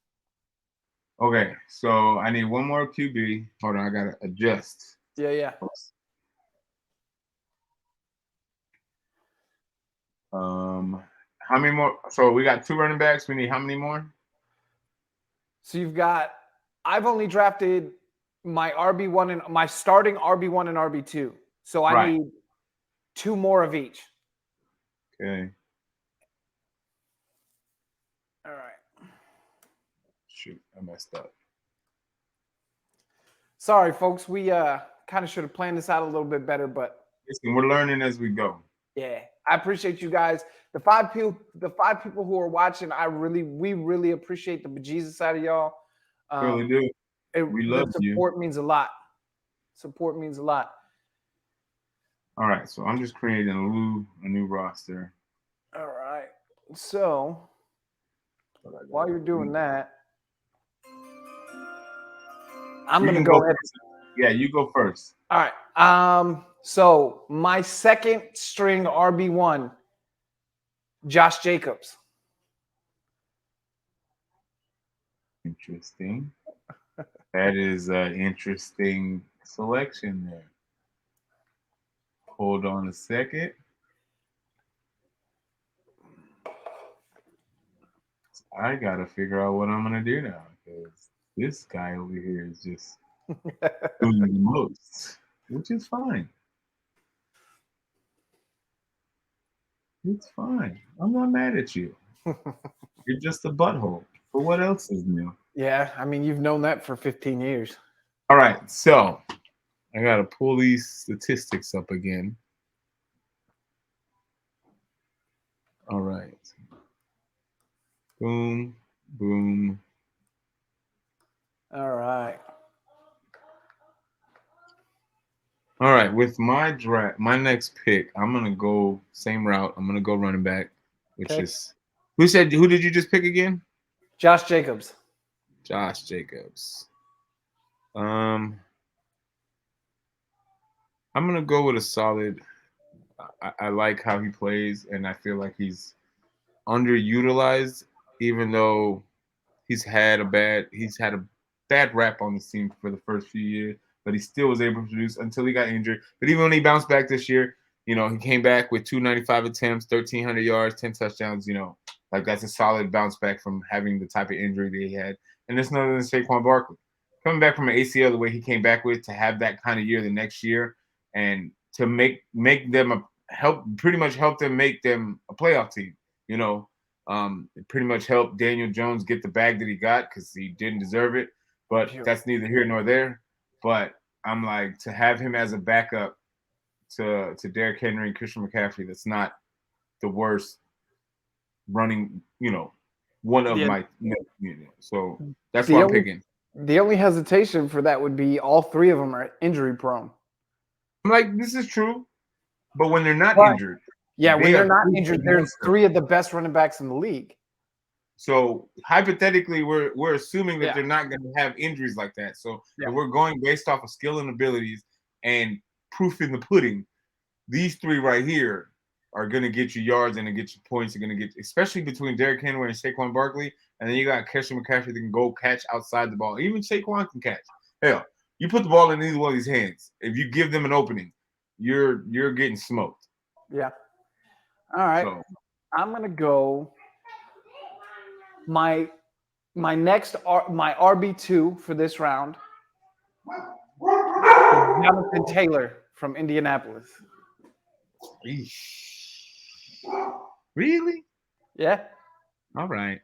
Okay, so I need 1 more QB. Hold on, I gotta adjust. Yeah. How many more? So we got 2 running backs. We need how many more? So you've got. I've only drafted my RB1 and my starting RB1 and RB2. So I need 2 more of each. Okay. All right. Shoot, I messed up. Sorry, folks. We kind of should have planned this out a little bit better, but listen, we're learning as we go. Yeah, I appreciate you guys. The 5 people who are watching, we really appreciate the bejesus out of y'all. Really do. We love you. Support means a lot. Support means a lot. All right, so I'm just creating a new roster. All right. So while you're doing that, I'm going to go ahead. Yeah, you go first. All right. So my second string RB1, Josh Jacobs. Interesting. That is an interesting selection there. Hold on a second. I gotta figure out what I'm gonna do now because this guy over here is just doing the most, which is fine. It's fine. I'm not mad at you. You're just a butthole. But what else is new? Yeah, I mean, you've known that for 15 years. All right, so I gotta pull these statistics up again. All right. Boom, boom. All right. All right, with my draft, my next pick, I'm gonna go same route. I'm gonna go running back, which is who did you just pick again? Josh Jacobs. Josh Jacobs. I'm gonna go with a solid. I like how he plays, and I feel like he's underutilized, even though he's had a bad rap on the team for the first few years, but he still was able to produce until he got injured. But even when he bounced back this year, he came back with 295 attempts, 1,300 yards, 10 touchdowns. Like that's a solid bounce back from having the type of injury that he had. And it's none other than Saquon Barkley coming back from an ACL the way he came back with, to have that kind of year the next year, and to make them pretty much help them make them a playoff team. It pretty much helped Daniel Jones get the bag that he got because he didn't deserve it. But that's neither here nor there. But I'm like, to have him as a backup to Derrick Henry and Christian McCaffrey, that's not the worst running, one of my. So that's what I'm picking. The only hesitation for that would be all three of them are injury prone. I'm like, this is true, but when they're not injured. Yeah, when they're not injured, there's three of the best running backs in the league. So hypothetically, we're assuming that they're not going to have injuries like that. So if we're going based off of skill and abilities and proof in the pudding, these three right here are going to get you yards and get you points. Are going to get, especially between Derrick Henry and Saquon Barkley, and then you got Christian McCaffrey that can go catch outside the ball. Even Saquon can catch. Hell, you put the ball in either one of these hands. If you give them an opening, you're getting smoked. Yeah. All right. So, I'm gonna go. My RB2 for this round is Jonathan Taylor from Indianapolis. Really? Yeah. All right.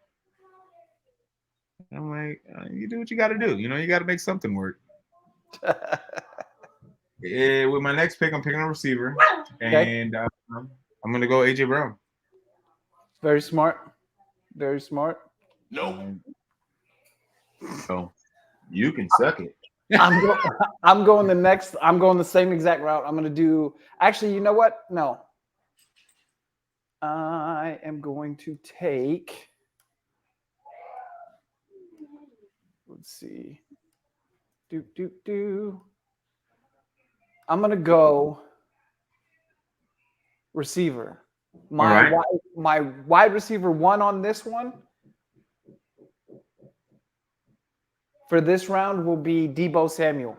I'm like, you do what you got to do. You got to make something work. With my next pick, I'm picking a receiver, and I'm gonna go AJ Brown. Very smart. Very smart. No. So you can suck it. I'm going the next. I'm going the same exact route. I'm going to do. Actually, you know what? No. I am going to take. Let's see. I'm going to go receiver. My wide receiver one on this one for this round will be Deebo Samuel.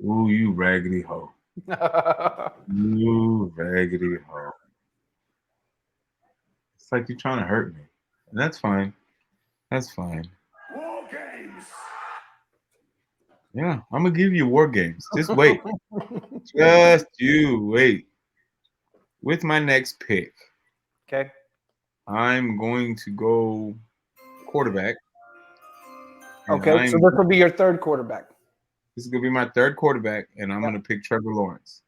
Ooh, you raggedy hoe. You raggedy hoe. It's like you're trying to hurt me. And that's fine. That's fine. War games. Yeah, I'm going to give you war games. Just wait. Just you wait. With my next pick. Okay. I'm going to go quarterback. Okay, so this will be your third quarterback. This is going to be my third quarterback, and I'm going to pick Trevor Lawrence.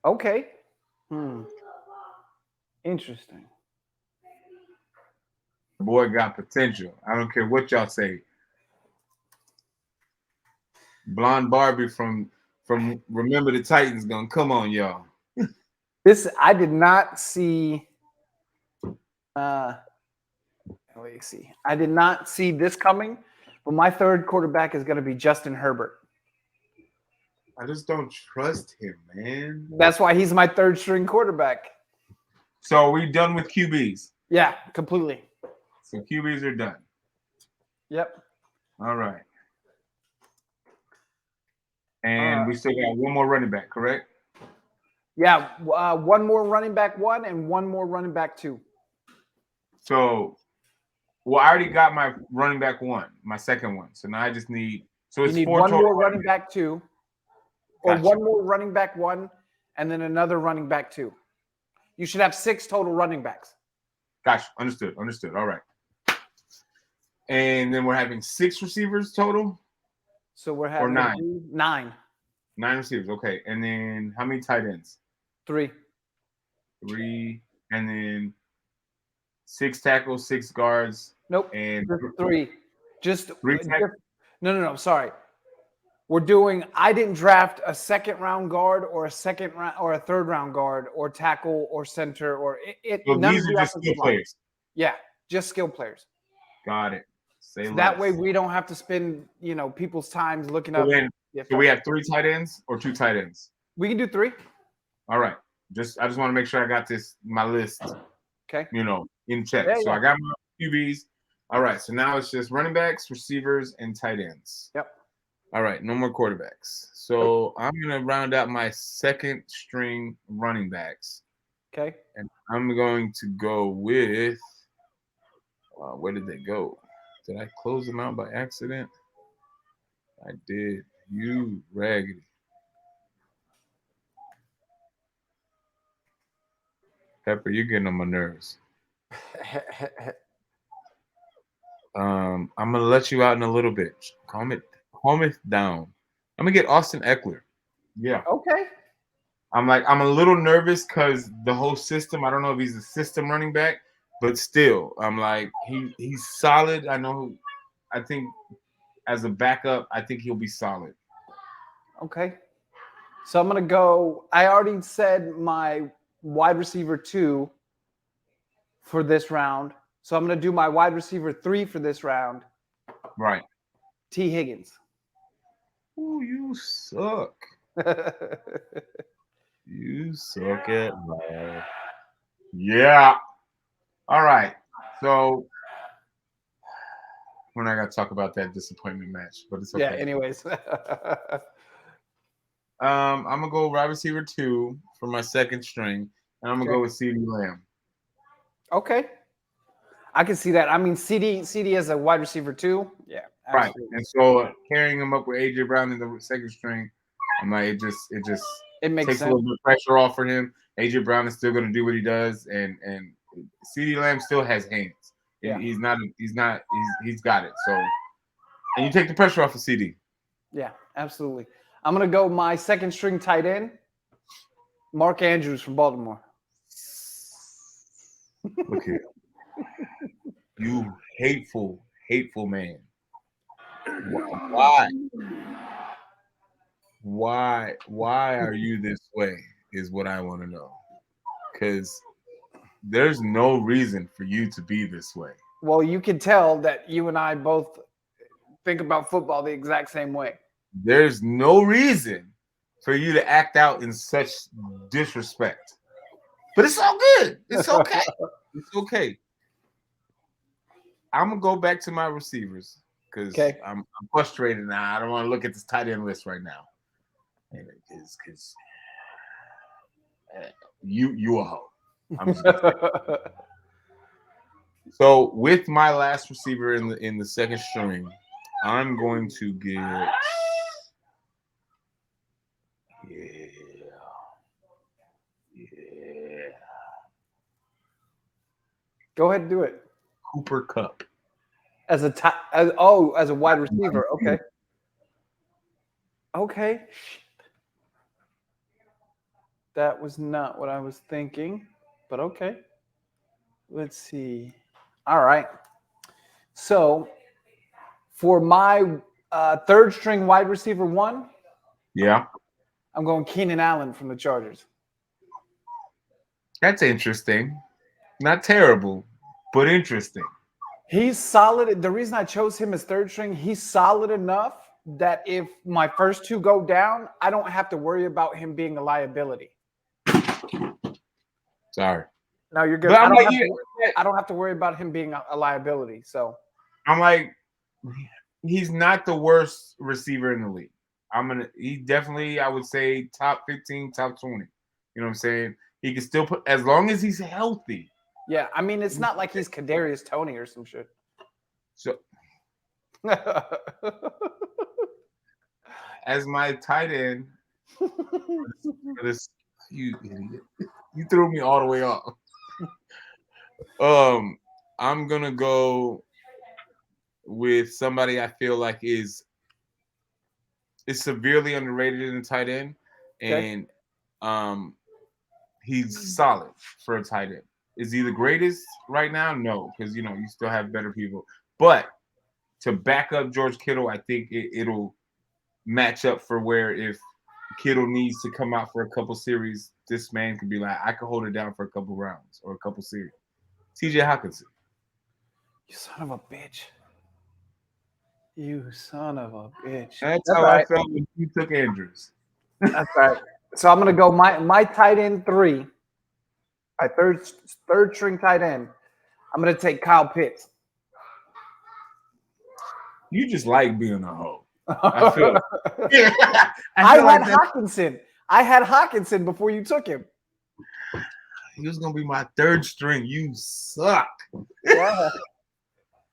Okay. Interesting. The boy got potential. I don't care what y'all say. Blonde Barbie from Remember the Titans going to come on, y'all. This, I did not see. Let me see. I did not see this coming, but my third quarterback is going to be Justin Herbert. I just don't trust him, man. That's why he's my third string quarterback. So are we done with QBs? Yeah, completely. So QBs are done. Yep. All right. And we still got one more running back, correct? Yeah, one more running back one and one more running back two. So, I already got my running back one, my second one. So now I just need. So it's you need one more running back two, or one more running back one, and then another running back two. You should have 6 total running backs. Gotcha. Understood. All right. And then we're having 6 receivers total. So we're having 9. 9 receivers. Okay. And then how many tight ends? 3. 3. And then 6 tackles, 6 guards. Nope. And 3. Just 3 tackles. No. Sorry. We're doing. I didn't draft a second round guard or a second round or a third round guard or tackle or center or it. So these are just skill players. Yeah, just skill players. Got it. Say So less. that way we don't have to spend, people's times looking up. So we have 3 tight ends or 2 tight ends? We can do 3. All right. I just want to make sure I got my list, Okay. in check. Yeah, so yeah. I got my QBs. All right. So now it's just running backs, receivers, and tight ends. Yep. All right. No more quarterbacks. So I'm going to round out my second string running backs. Okay. And I'm going to go with where did they go? Did I close them out by accident? I did. You raggedy. Pepper, you're getting on my nerves. I'm gonna let you out in a little bit. Calm it down. I'm gonna get Austin Eckler. Yeah. Okay. I'm a little nervous because the whole system. I don't know if he's a system running back, but still, I'm like he's solid. I think as a backup, I think he'll be solid. Okay. So I'm going to go. I already said my wide receiver 2 for this round. So I'm going to do my wide receiver 3 for this round. Right. T. Higgins. Oh, you suck. You suck at math. Yeah. All right. So we're not gonna talk about that disappointment match, but it's okay. Yeah. Anyways. I'm gonna go wide receiver 2 for my second string, and I'm gonna go with CeeDee Lamb. Okay. I can see that. I mean, CD as a wide receiver 2. Yeah. Absolutely. Right. And so carrying him up with AJ Brown in the second string, I'm like, it just makes takes sense. a little bit of pressure off for him. AJ Brown is still gonna do what he does, and CeeDee Lamb still has hands. Yeah. He's got it. So, and you take the pressure off of CD. Yeah, absolutely. I'm gonna go my second string tight end, Mark Andrews from Baltimore. Look here, you hateful man. Why are you this way? Is what I want to know. Because there's no reason for you to be this way. Well, you can tell that you and I both think about football the exact same way. There's no reason for you to act out in such disrespect. But it's all good. It's okay. It's okay. I'm gonna go back to my receivers because I'm frustrated now. I don't want to look at this tight end list right now. Because you a hoe. I'm just so with my last receiver in the second string, I'm going to get Go ahead and do it. Cooper Kupp as a wide receiver. Okay. Okay. That was not what I was thinking, but okay. Let's see. All right. So for my third string wide receiver 1, I'm going Keenan Allen from the Chargers. That's interesting. Not terrible, but interesting. He's solid. The reason I chose him as third string, he's solid enough that if my first 2 go down, I don't have to worry about him being a liability. Sorry. No, you're good. But I don't have to worry about him being a liability. So I'm like, he's not the worst receiver in the league. He definitely, I would say, top 15, top 20. You know what I'm saying? He can still put, as long as he's healthy. Yeah, I mean, it's not like he's Kadarius Toney or some shit. So, as my tight end, you idiot, you threw me all the way off. I'm gonna go with somebody I feel like is severely underrated in the tight end, and he's solid for a tight end. Is he the greatest right now? No, because you still have better people. But to back up George Kittle, I think it'll match up for where if Kittle needs to come out for a couple series, this man could be like, I could hold it down for a couple rounds or a couple series. TJ Hawkinson. You son of a bitch. You son of a bitch. That's That's how all I right. felt when you took Andrews. That's all right. So I'm gonna go my tight end 3, my third string tight end. I'm gonna take Kyle Pitts. You just like being a hoe. I feel- I had feel like that Hawkinson. I had Hawkinson before you took him. he was gonna be my third string. You suck. Yeah.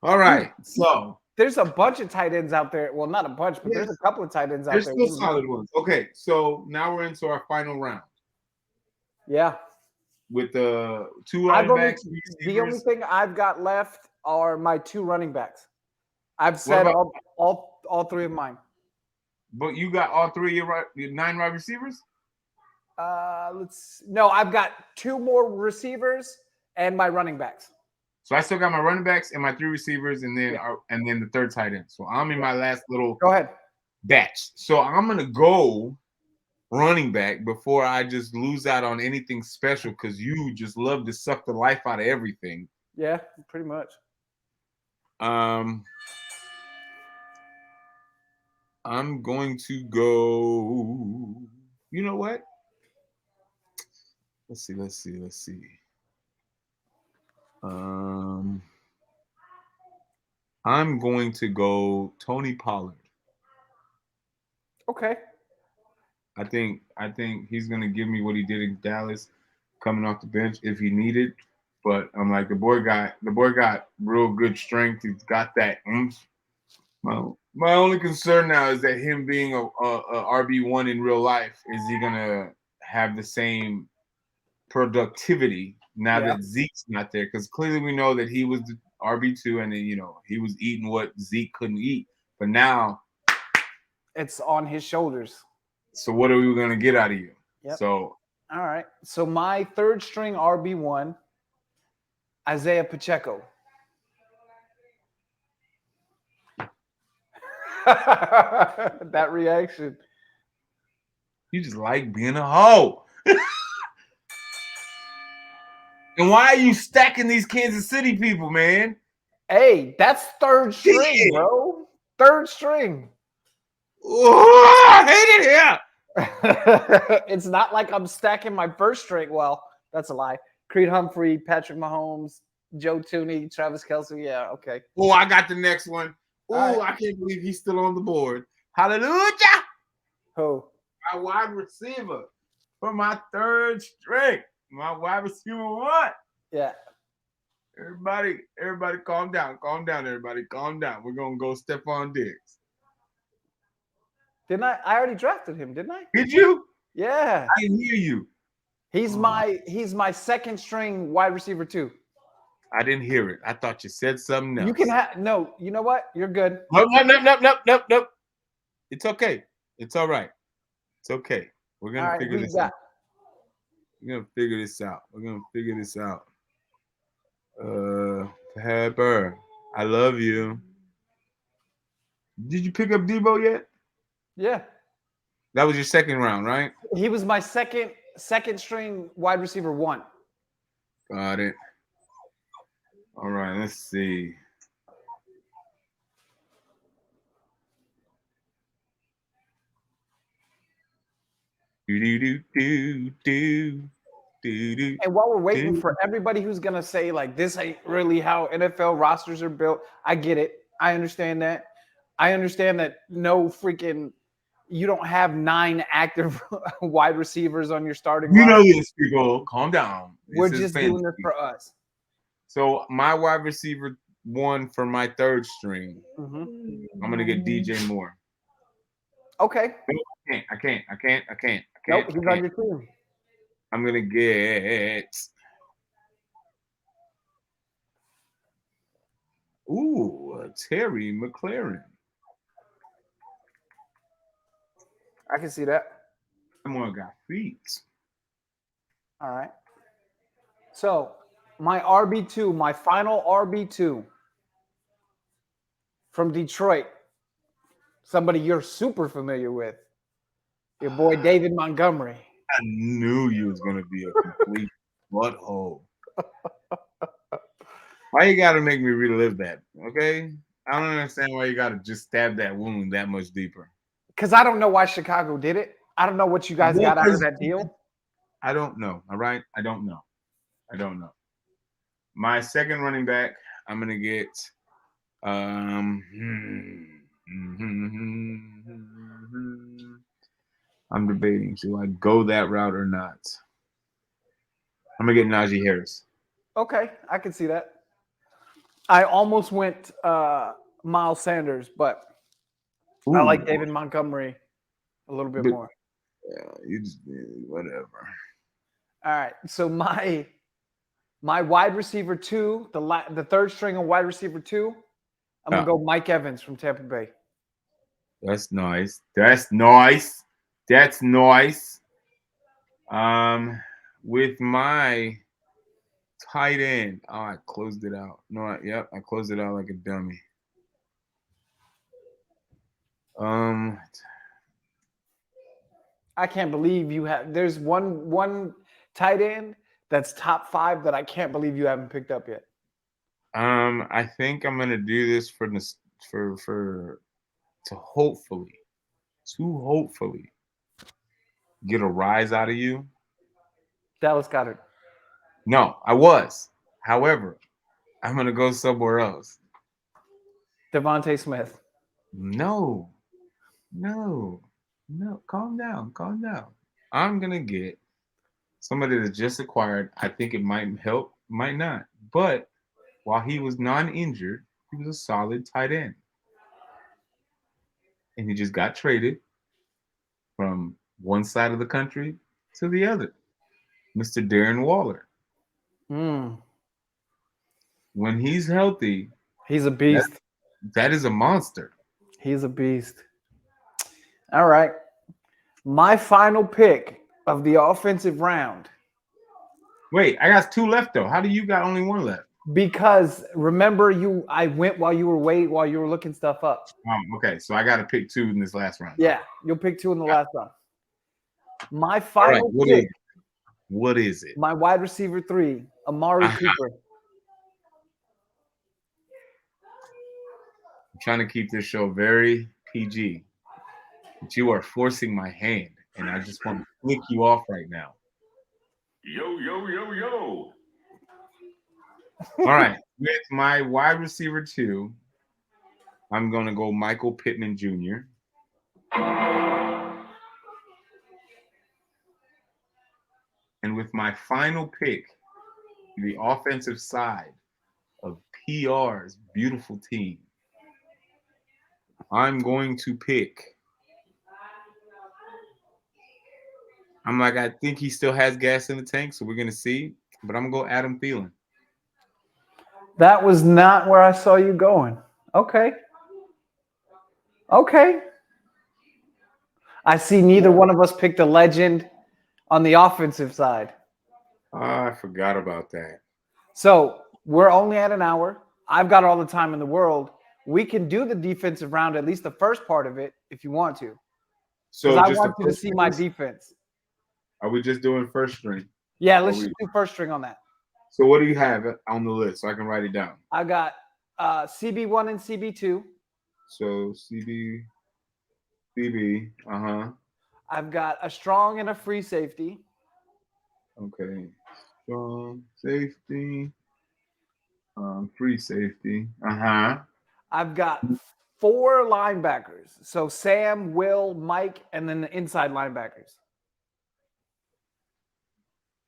All right, so There's a bunch of tight ends out there. Well, not a bunch, but there's a couple of tight ends out there's there. still solid ones. Okay, so now we're into our final round Yeah. with the 2 I've running only backs. the only receivers. thing I've got left are my 2 running backs. I've What said about- all 3 of mine. But you got all 3 of your 9 wide receivers. I've got 2 more receivers and my running backs. So I still got my running backs and my 3 receivers, and then Yeah. and then the third tight end. So I'm in my last little Go ahead. batch. So I'm gonna go running back before I just lose out on anything special because you just love to suck the life out of everything. Yeah, pretty much. I'm going to go. You know what? Let's see. I'm going to go Tony Pollard. Okay. I think he's gonna give me what he did in Dallas, coming off the bench if he needed. But I'm like the boy got real good strength. He's got that oomph. My only concern now is that him being a RB1 in real life, is he gonna have the same productivity now that Zeke's not there? Because clearly we know that he was the RB2, and then he was eating what Zeke couldn't eat. But now it's on his shoulders. So what are we gonna get out of you? Yep. So all right. So my third string RB1, Isaiah Pacheco. That reaction. You just like being a hoe. And why are you stacking these Kansas City people, man? Hey, that's third string, bro. Third string. Oh, I hate it here. It's not like I'm stacking my first string. Well, that's a lie. Creed Humphrey, Patrick Mahomes, Joe Tooney, Travis Kelce. Yeah, okay. Oh, I got the next one. Oh, right. I can't believe he's still on the board. Hallelujah. Who? My wide receiver for my third string. My wide receiver 1. Yeah. Everybody calm down. Calm down, everybody. Calm down. We're going to go Stephon Diggs. Didn't I? I already drafted him, didn't I? Did you? Yeah. I didn't hear you. He's my second string wide receiver 2. I didn't hear it. I thought you said something else. You can have no. You know what? You're good. Nope. It's okay. It's all right. It's okay. We're gonna figure this out. We're gonna figure this out. Pepper, I love you. Did you pick up Debo yet? Yeah. That was your second round, right? He was my second string wide receiver 1. Got it. All right, let's see. And while we're waiting for everybody who's gonna say like this ain't really how NFL rosters are built, I get it. I understand that. I understand that you don't have 9 active wide receivers on your starting You line. know this, people. Calm down. We're just doing this for us. So my wide receiver 1 for my third string, Mm-hmm. I'm gonna get DJ Moore. Okay. I can't. Nope, he's on your team. I'm gonna get. Terry McLaurin. I can see that. Someone got feet. All right. So my RB2, my final RB2 from Detroit, somebody you're super familiar with, your boy David Montgomery. I knew you was gonna be a complete butthole. Why you gotta make me relive that? Okay, I don't understand why you gotta just stab that wound that much deeper. Because I don't know why Chicago did it. I don't know what you guys Well, got out of 'cause that deal. I don't know. All right, I don't know. I don't know. My second running back, I'm gonna get. Um, I'm debating. Should I go that route or not? I'm gonna get Najee Harris. Okay, I can see that. I almost went Miles Sanders, but I like Ooh, David Montgomery a little bit but more. you just whatever. All right, so my wide receiver two, the third string of wide receiver two, I'm gonna Yeah, go Mike Evans from Tampa Bay. that's nice. That's nice. That's nice. Um, with my tight end, oh, I closed it out. No, yep, I closed it out like a dummy. Um, I can't believe you have. There's one tight end that's top 5 that I can't believe you haven't picked up yet. I think I'm gonna do this for this for to hopefully get a rise out of you. Dallas Goddard, No, I was. However, I'm gonna go somewhere else. Devontae Smith. No, no, no. Calm down, calm down. I'm gonna get somebody that just acquired. I think it might help, might not. But while he was non-injured, he was a solid tight end, and he just got traded from one side of the country to the other. Mr. Darren Waller. Mm, When he's healthy, he's a that beast. that is a monster. He's a beast. All right. My final pick of the offensive round, Wait, I got two left though. How do you got only one left? because remember I went while you were looking stuff up. Okay, so I got to pick two in this last round. Yeah, you'll pick 2 in the last round. My All right, final pick, what is it? my wide receiver 3, Amari Uh-huh. Cooper. I'm trying to keep this show very PG, but you are forcing my hand, and I just want to flick you off right now. Yo, yo, yo, yo. All right, with my wide receiver 2, I'm going to go Michael Pittman Jr. And with my final pick, the offensive side of PR's beautiful team, I'm going to pick. I think he still has gas in the tank, so we're going to see. But I'm going to go Adam Thielen. That was not where I saw you going. Okay. Okay. I see neither one of us picked a legend on the offensive side. I forgot about that. So we're only at an hour. I've got all the time in the world. We can do the defensive round, at least the first part of it, if you want to. So Because I just want the you to first see my string? defense. Are we just doing first string? Yeah, let's just do first string on that. So what do you have on the list so I can write it down? I got CB1 and CB2. So CB, I've got a strong and a free safety. Okay. Strong safety. Free safety. I've got 4 linebackers. So Sam, Will, Mike, and then the inside linebackers.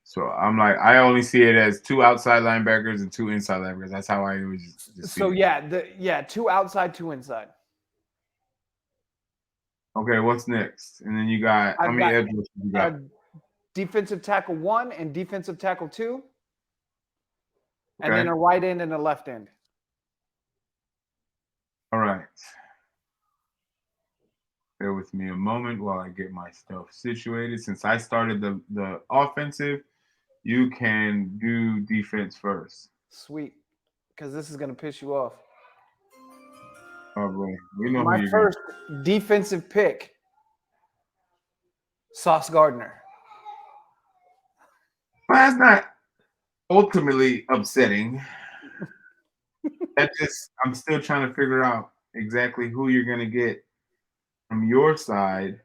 So I only see it as 2 outside linebackers and 2 inside linebackers. That's how I always just see So it. 2 outside, 2 inside. Okay, what's next? And then you got how I've many got edge rushers you got? defensive tackle 1 and defensive tackle 2, and Okay. then a right end and a left end. All right. Bear with me a moment while I get my stuff situated. Since I started the offensive, you can do defense first. Sweet, because this is going to piss you off. Oh boy, we know My who you're first defensive pick, Sauce Gardner. Well, that's not ultimately upsetting. I'm still trying to figure out exactly who you're gonna get from your side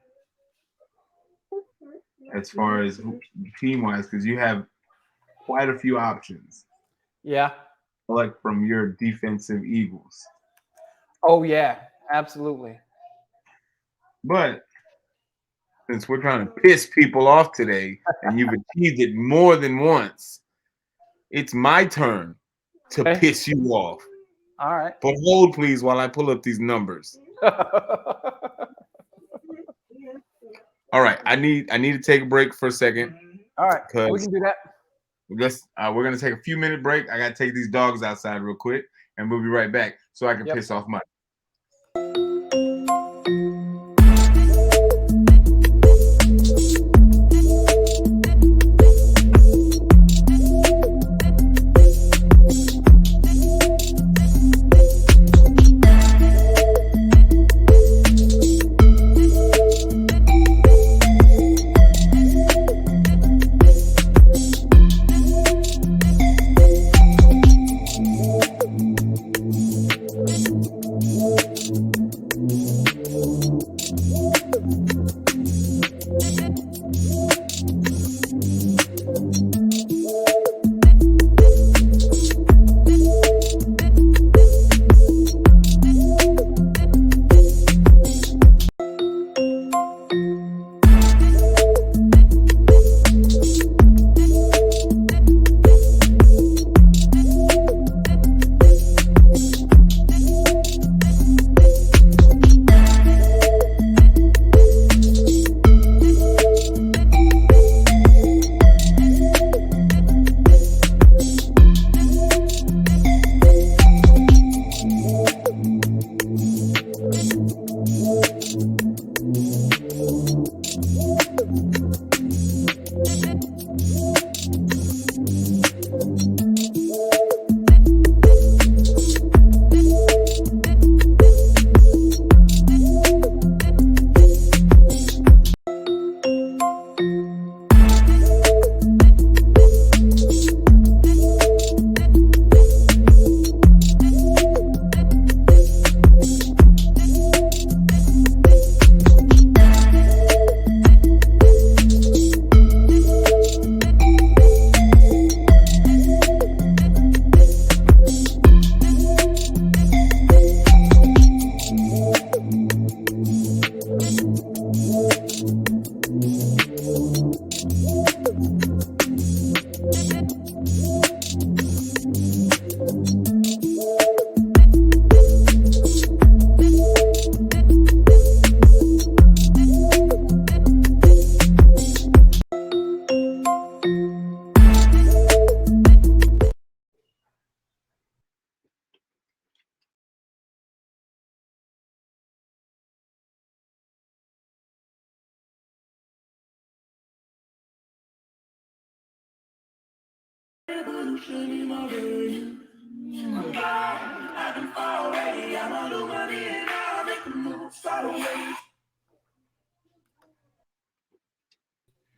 as far as team wise, because you have quite a few options. Yeah. Select from your defensive Eagles. Oh yeah, absolutely. But since we're trying to piss people off today, and you've achieved it more than once, it's my turn to Okay. piss you off. All right. But hold, please, while I pull up these numbers. All right, I need to take a break for a second. All right. We Because can do that. we're gonna take a few minute break. I gotta take these dogs outside real quick, and we'll be right back so I can Yep. piss off Mike.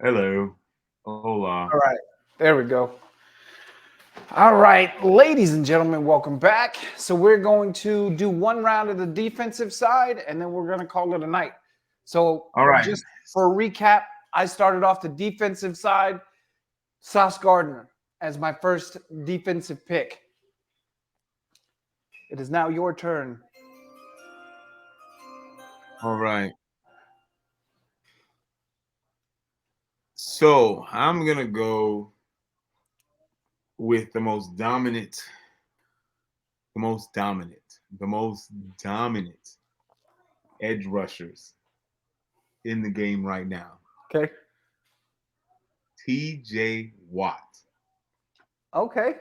Hello. Hola. All right. There we go. All right, ladies and gentlemen, welcome back. So we're going to do one round of the defensive side, and then we're going to call it a night. So All right. just for a recap, I started off the defensive side, Sauce Gardner as my first defensive pick. It is now your turn. All right. So I'm gonna go with the most dominant edge rushers in the game right now. Okay. TJ Watt. Okay.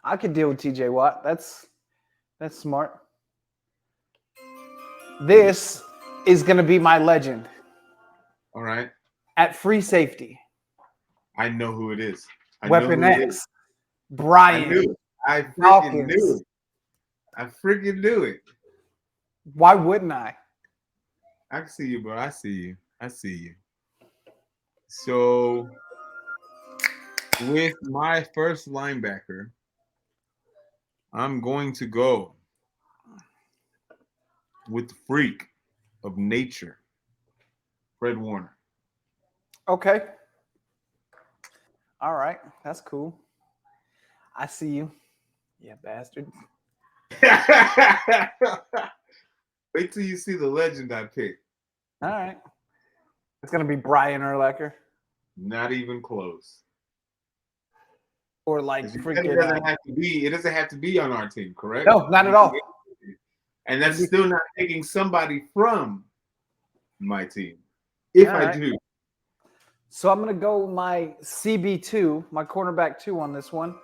I could deal with TJ Watt. That's smart. This is going to be my legend All right. at free safety. I know who it is. Weapon know who it X. is. I Brian knew it. I freaking Dawkins. knew it. I freaking knew it. Why wouldn't I? I can see you, bro. I see you. I see you. So with my first linebacker, I'm going to go with the freak of nature, Fred Warner. Okay. All right. That's cool. I see you. Yeah, bastard. Wait till you see the legend I picked. All right. It's gonna be Brian Urlacher Not even close. or like 'Cause you said freaking. it doesn't have to be. It doesn't have to be on our team, correct? No, not at all. And that's still not taking somebody from my team. If All I right. do, So I'm gonna go my CB2, my cornerback 2 on this one.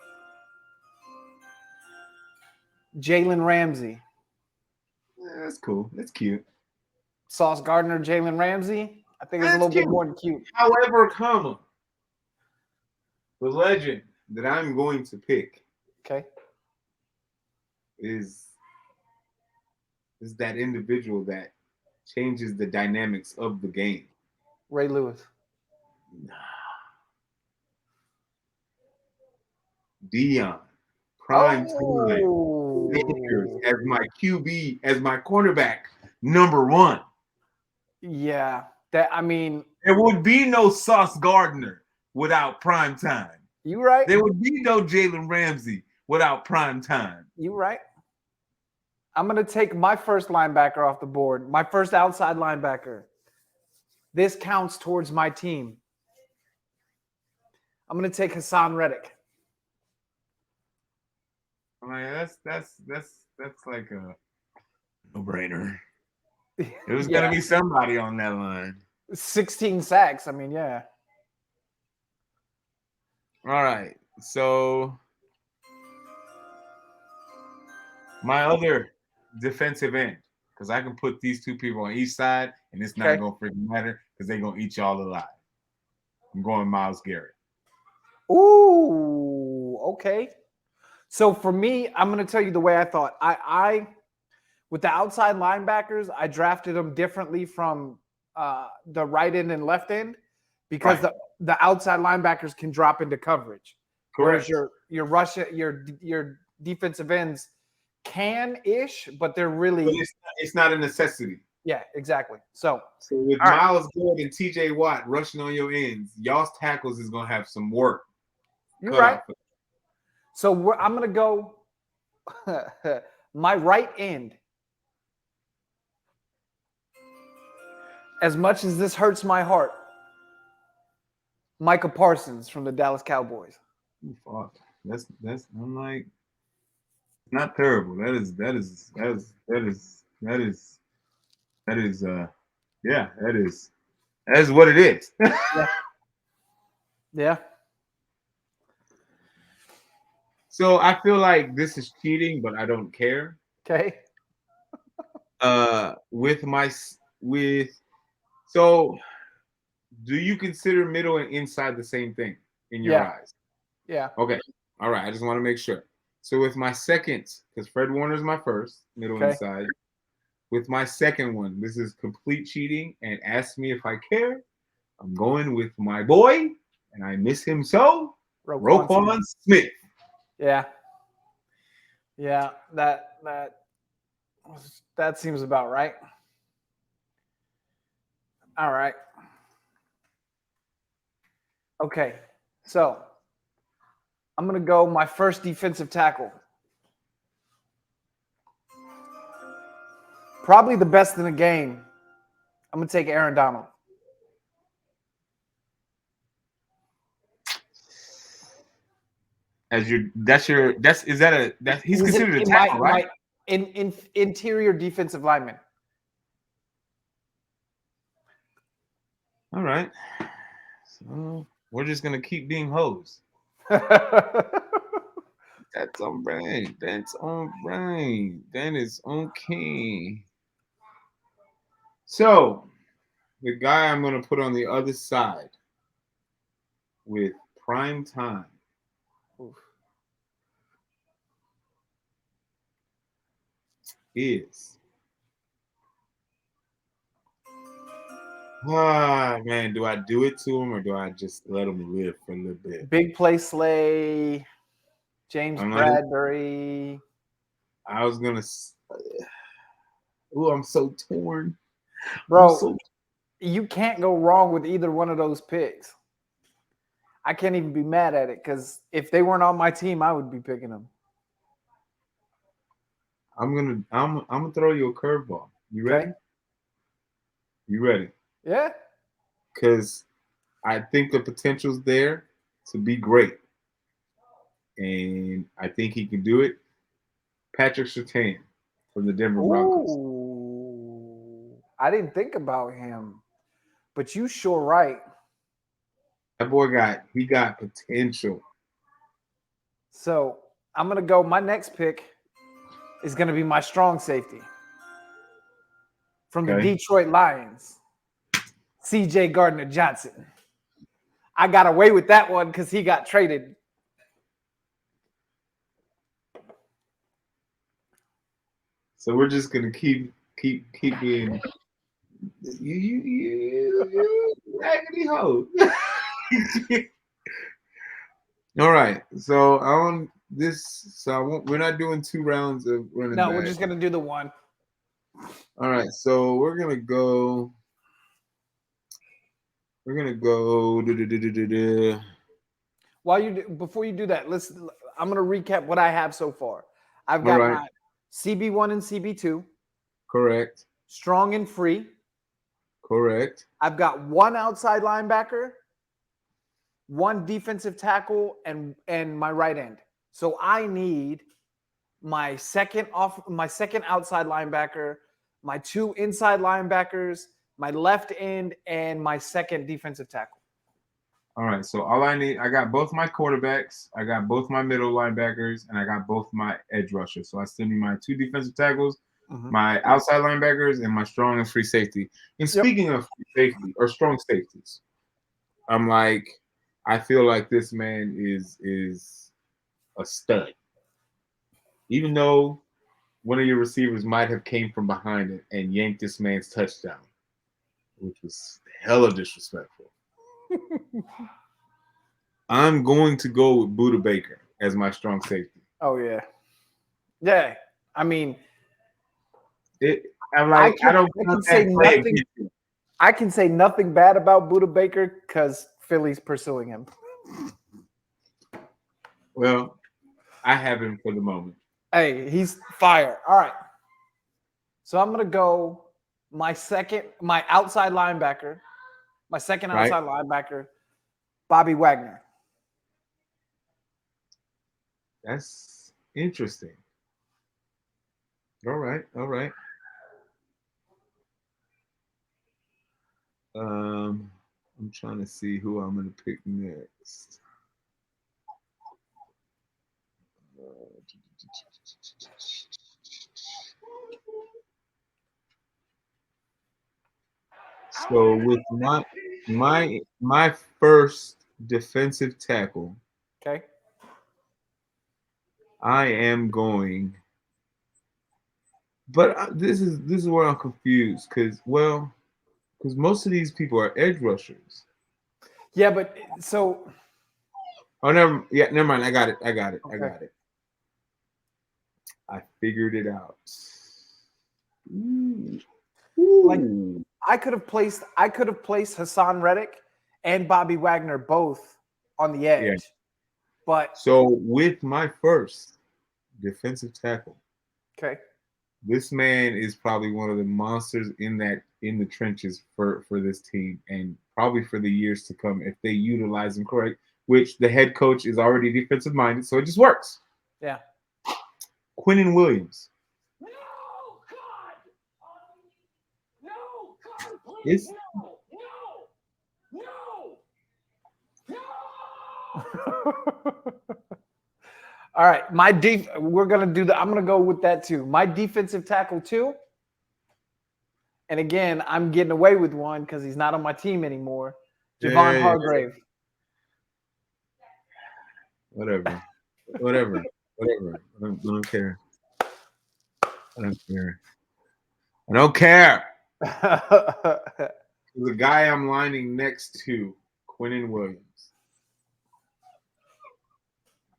Jalen Ramsey. that's cool. That's cute. Sauce Gardner, Jalen Ramsey. I think it's a That's little bit cute. more than cute. However, comma, the legend that I'm going to pick Okay. is that individual that changes the dynamics of the game. Ray Lewis. Dion, prime time, Oh. as my QB, as my cornerback number 1. Yeah. That I mean, There would be no Sauce Gardner without prime time. you right. There would be no Jalen Ramsey without prime time. You right. I'm gonna take my first linebacker off the board. My first outside linebacker. This counts towards my team. I'm gonna take Hassan Reddick. I mean, that's like a no-brainer. It was gonna be somebody on that line. 16 sacks. I mean, yeah. All right. So my other defensive end, because I can put these two people on each side, and it's not Okay. gonna freaking matter because they're gonna eat y'all alive. I'm going Myles Garrett. Ooh, okay. So for me, I'm going to tell you the way I thought. I with the outside linebackers, I drafted them differently from the right end and left end because Right. the outside linebackers can drop into coverage, whereas Correct. your defensive ends can ish, but they're really But it's not a necessity. yeah, exactly. So So with All right. Myles Garrett and TJ Watt rushing on your ends, y'all's tackles is gonna have some work. you're cut right. out for- So I'm going to go my right end. As much as this hurts my heart, Micah Parsons from the Dallas Cowboys. Ooh, fuck. That's I'm like not terrible. That is yeah, that is what it is. Yeah. So I feel like this is cheating, but I don't care. Okay. So do you consider middle and inside the same thing in your Yeah. eyes? Yeah. Okay. All right. I just want to make sure. So with my second, because Fred Warner's my first, middle Okay. inside. With my second one, this is complete cheating. And ask me if I care. I'm going with my boy, and I miss him so. Roquan Smith. Yeah. Yeah. That seems about right. All right. Okay. So I'm going to go my first defensive tackle. Probably the best in the game. I'm going to take Aaron Donald. As your is that a that he's considered a tackle, right? In interior defensive lineman. All right. So we're just gonna keep being hoes. That's all right. That's all right. That is okay. So the guy I'm going to put on the other side with prime time is man, do I do it to him or do I just let him live for a little bit? Big play Slay, James I'm not- Bradbury. I was gonna. Oh, I'm so torn, Bro. You can't go wrong with either one of those picks. I can't even be mad at it because if they weren't on my team, I would be picking them. I'm gonna throw you a curveball. You ready? Okay. You ready? Yeah. Because I think the potential's there to be great, and I think he can do it. Patrick Surtain from the Denver Broncos. Ooh. I didn't think about him, but you sure right. That boy got potential. So I'm gonna go. My next pick is gonna be my strong safety from the Okay. Detroit Lions, C.J. Gardner-Johnson. I got away with that one because he got traded. So we're just gonna keep being you raggedy hoe. All right. So on this, so I won't, we're not doing 2 rounds of running No, back. we're just gonna do the one. All right. So we're gonna go. We're gonna go. While you do, before you do that, I'm gonna recap what I have so far. I've All got right. my CB1 and CB2, Correct. strong and free. Correct. I've got one outside linebacker, one defensive tackle, and my right end. So I need my second outside linebacker, my 2 inside linebackers, my left end, and my second defensive tackle. All right. So all I need, I got both my quarterbacks, I got both my middle linebackers, and I got both my edge rushers. So I still need my 2 defensive tackles, my outside linebackers, and my strong and free safety. And speaking of free safety or strong safeties, I feel like this man is a stud. Even though one of your receivers might have came from behind it and yanked this man's touchdown, which was hella disrespectful. I'm going to go with Buda Baker as my strong safety. Oh yeah, yeah. I mean, I'm like, I don't can say nothing. I can say nothing bad about Buda Baker because Philly's pursuing him. Well, I have him for the moment. Hey, he's fire. All right. So I'm gonna go my outside linebacker, my second Right. outside linebacker, Bobby Wagner. That's interesting. All right. All right. I'm trying to see who I'm going to pick next. So with my first defensive tackle, Okay. I am going. But this is where I'm confused because most of these people are edge rushers. Yeah, but so. Oh, never mind. I got it. Okay. I figured it out. Ooh. Like I could have placed Hassan Reddick and Bobby Wagner both on the edge. Yeah. But So with my first defensive tackle, okay, this man is probably one of the monsters in the trenches for this team and probably for the years to come if they utilize him correct, which the head coach is already defensive minded, so it just works. Yeah. Quinnen Williams. No, God. No, God, It's- please, no. All right, we're gonna do I'm gonna go with that too. My defensive tackle too. And again, I'm getting away with one because he's not on my team anymore. Javon Hargrave. Whatever. I don't care. I don't care. The guy I'm lining next to, Quinnen Williams.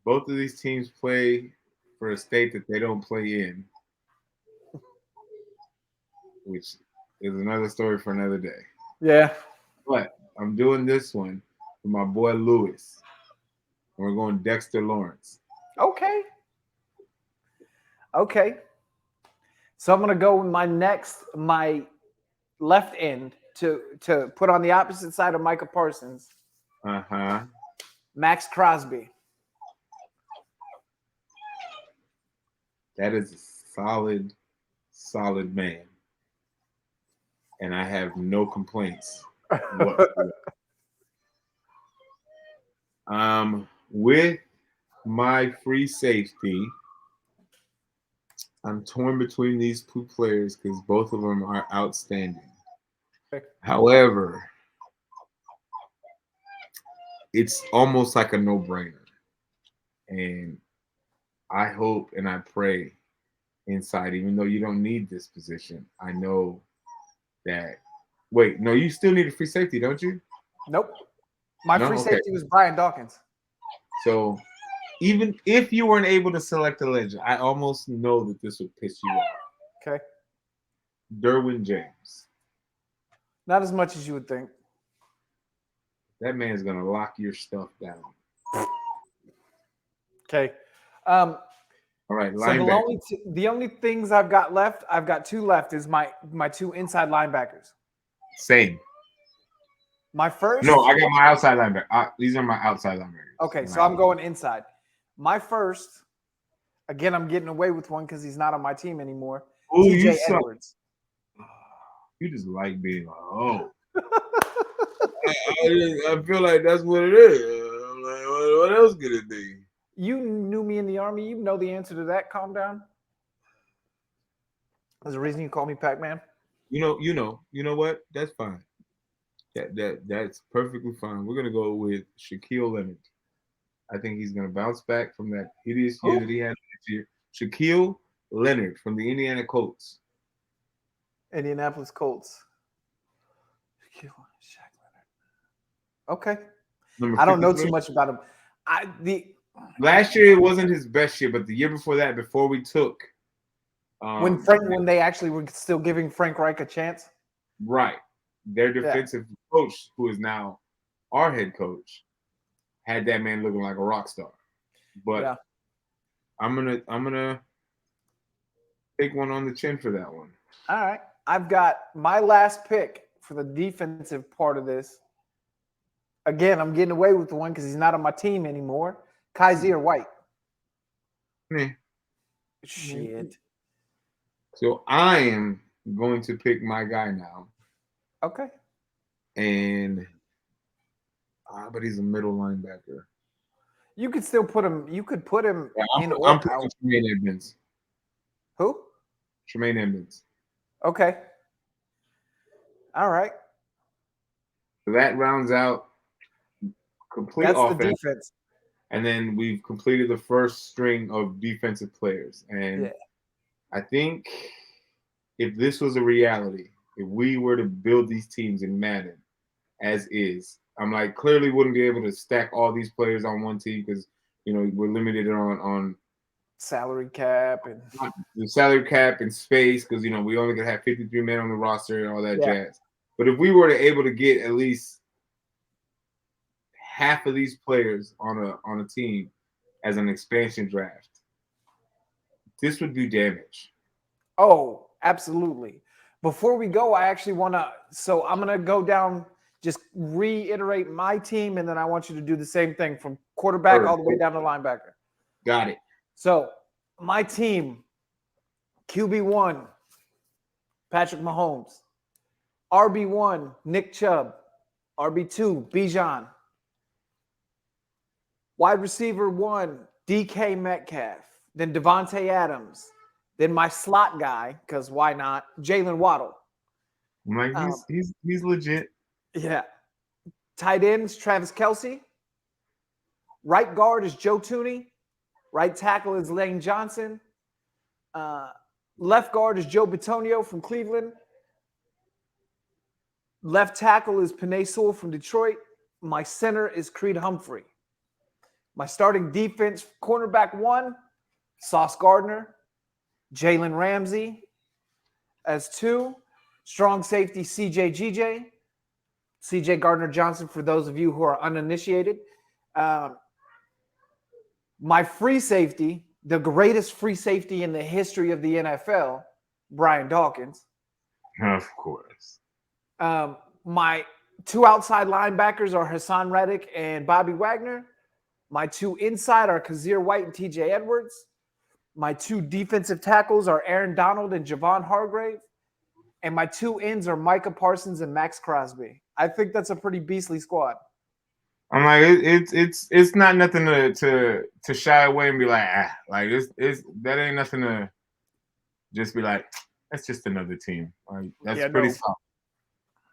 Both of these teams play for a state that they don't play in, which is another story for another day. Yeah. But I'm doing this one for my boy Lewis. And we're going Dexter Lawrence. Okay. Okay. So I'm gonna go with my left end to put on the opposite side of Micah Parsons, Uh-huh. Max Crosby. That is a solid man. And I have no complaints whatsoever. With my free safety, I'm torn between these two players because both of them are outstanding. However, it's almost like a no-brainer. And I hope and I pray inside, even though you don't need this position, I know that. Wait, no, you still need a free safety, don't you? Nope. My No? free Okay. safety was Brian Dawkins. So even if you weren't able to select a legend, I almost know that this would piss you off. Okay. Derwin James. Not as much as you would think. That man's gonna lock your stuff down. Okay. All right, So linebacker. the only things I've got left, I've got two left, is my two inside linebackers. Same. My first. No, I got my outside linebacker. These are my outside linebackers. Okay, so I'm going inside. My first, again, I'm getting away with one because he's not on my team anymore. Ooh, you TJ suck. Edwards. You just like being like, oh. I feel like that's what it is. I'm like, what else could it be? You knew me in the Army. You know the answer to that. Calm down. There's a reason you call me Pac-Man. You know what? That's fine. That's perfectly fine. We're gonna go with Shaquille Leonard. I think he's gonna bounce back from that hideous year that he had last year. Shaquille Leonard from the Indiana Colts. Indianapolis Colts. Shaq Leonard. Okay. Number I don't know 53. too much about him. Last year it wasn't his best year, but the year before that, before we took when they actually were still giving Frank Reich a chance. Right. Their defensive coach, who is now our head coach, had that man looking like a rock star. But I'm gonna take one on the chin for that one. All right. I've got my last pick for the defensive part of this. Again, I'm getting away with the one because he's not on my team anymore. Kaiser White. Yeah. Shit. So I am going to pick my guy now. Okay. And but he's a middle linebacker. You could still put him. You could put him in. I'm putting Tremaine Edmonds. Who? Tremaine Edmonds. Okay. All right. So that rounds out complete That's offense. the defense. And then we've completed the first string of defensive players. And I think if this was a reality, if we were to build these teams in Madden as is, I'm like clearly wouldn't be able to stack all these players on one team because we're limited on salary cap and the salary cap and space because we only could have 53 men on the roster and all that jazz. But if we were able to get at least half of these players on a team as an expansion draft, this would do damage. Oh, absolutely. Before we go, I actually want to. So I'm going to go down. Just reiterate my team, and then I want you to do the same thing from quarterback all the way down to linebacker. Got it. So my team, QB1, Patrick Mahomes. RB1, Nick Chubb. RB2, Bijan. Wide receiver 1, DK Metcalf. Then Devontae Adams. Then my slot guy, because why not, Jalen Waddle. I'm like, he's legit. Yeah. Tight ends, Travis Kelce. Right guard is Joe Tooney. Right tackle is Lane Johnson. Left guard is Joe Bitonio from Cleveland. Left tackle is Penei Sewell from Detroit. My center is Creed Humphrey. My starting defense, cornerback 1, Sauce Gardner, Jalen Ramsey as 2, strong safety CJ Gardner Johnson, for those of you who are uninitiated. My free safety, the greatest free safety in the history of the NFL, Brian Dawkins. Of course. My 2 outside linebackers are Hassan Reddick and Bobby Wagner. My 2 inside are Kazir White and TJ Edwards. My 2 defensive tackles are Aaron Donald and Javon Hargrave. And my 2 ends are Micah Parsons and Max Crosby. I think that's a pretty beastly squad. I'm like, it's not nothing to shy away and be like, like it's that ain't nothing to just be like, that's just another team. Like, that's pretty solid.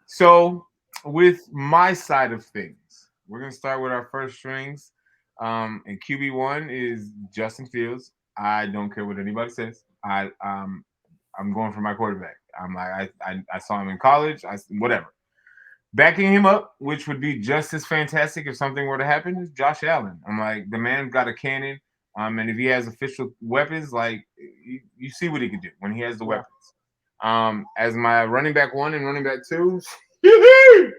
So with my side of things, we're gonna start with our first strings. And QB1 is Justin Fields. I don't care what anybody says. I'm going for my quarterback. I'm like, I saw him in college. Whatever. Backing him up, which would be just as fantastic if something were to happen, is Josh Allen. I'm like, the man got a cannon. And if he has official weapons, like you see what he can do when he has the weapons. As my running back 1 and running back 2, I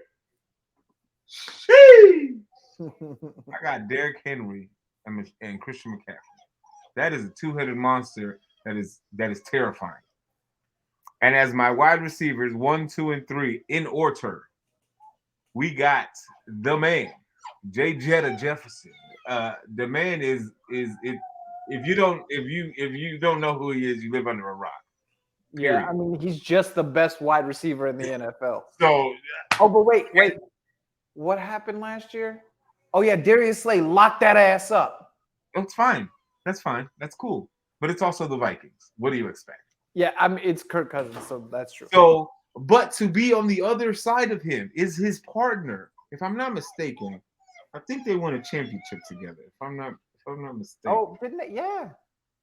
got Derrick Henry and Christian McCaffrey. That is a 2-headed monster that is terrifying. And as my wide receivers 1, 2, and 3 in order, we got the man, J. Jetta Jefferson. The man is it. If you don't know who he is, you live under a rock. Period. Yeah, I mean, he's just the best wide receiver in the NFL. So, but wait. What happened last year? Oh yeah, Darius Slay locked that ass up. It's fine. That's fine. That's cool. But it's also the Vikings. What do you expect? Yeah, I mean, it's Kirk Cousins, so that's true. So, but to be on the other side of him is his partner. If I'm not mistaken, I think they won a championship together. If I'm not mistaken. Oh, didn't they? Yeah.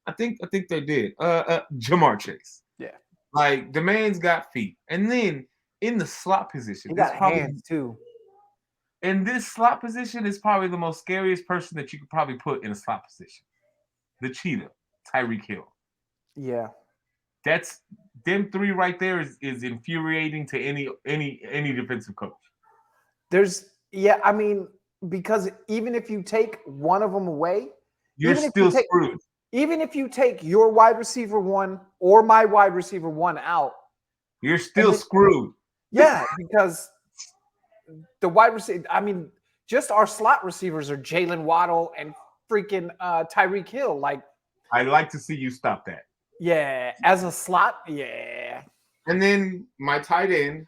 I think they did. Jamar Chase. Yeah. Like, the man's got feet. And then in the slot position, he got hands too. In this slot position is probably the most scariest person that you could probably put in a slot position. The cheetah, Tyreek Hill. Yeah. That's them 3 right there is infuriating to any defensive coach. I mean, because even if you take one of them away, you're still screwed. Even if you take your wide receiver 1 or my wide receiver 1 out, you're still screwed. Yeah, because the wide receiver, I mean, just our slot receivers are Jalen Waddle and freaking Tyreek Hill. Like, I'd like to see you stop that. Yeah, as a slot, yeah. And then my tight end,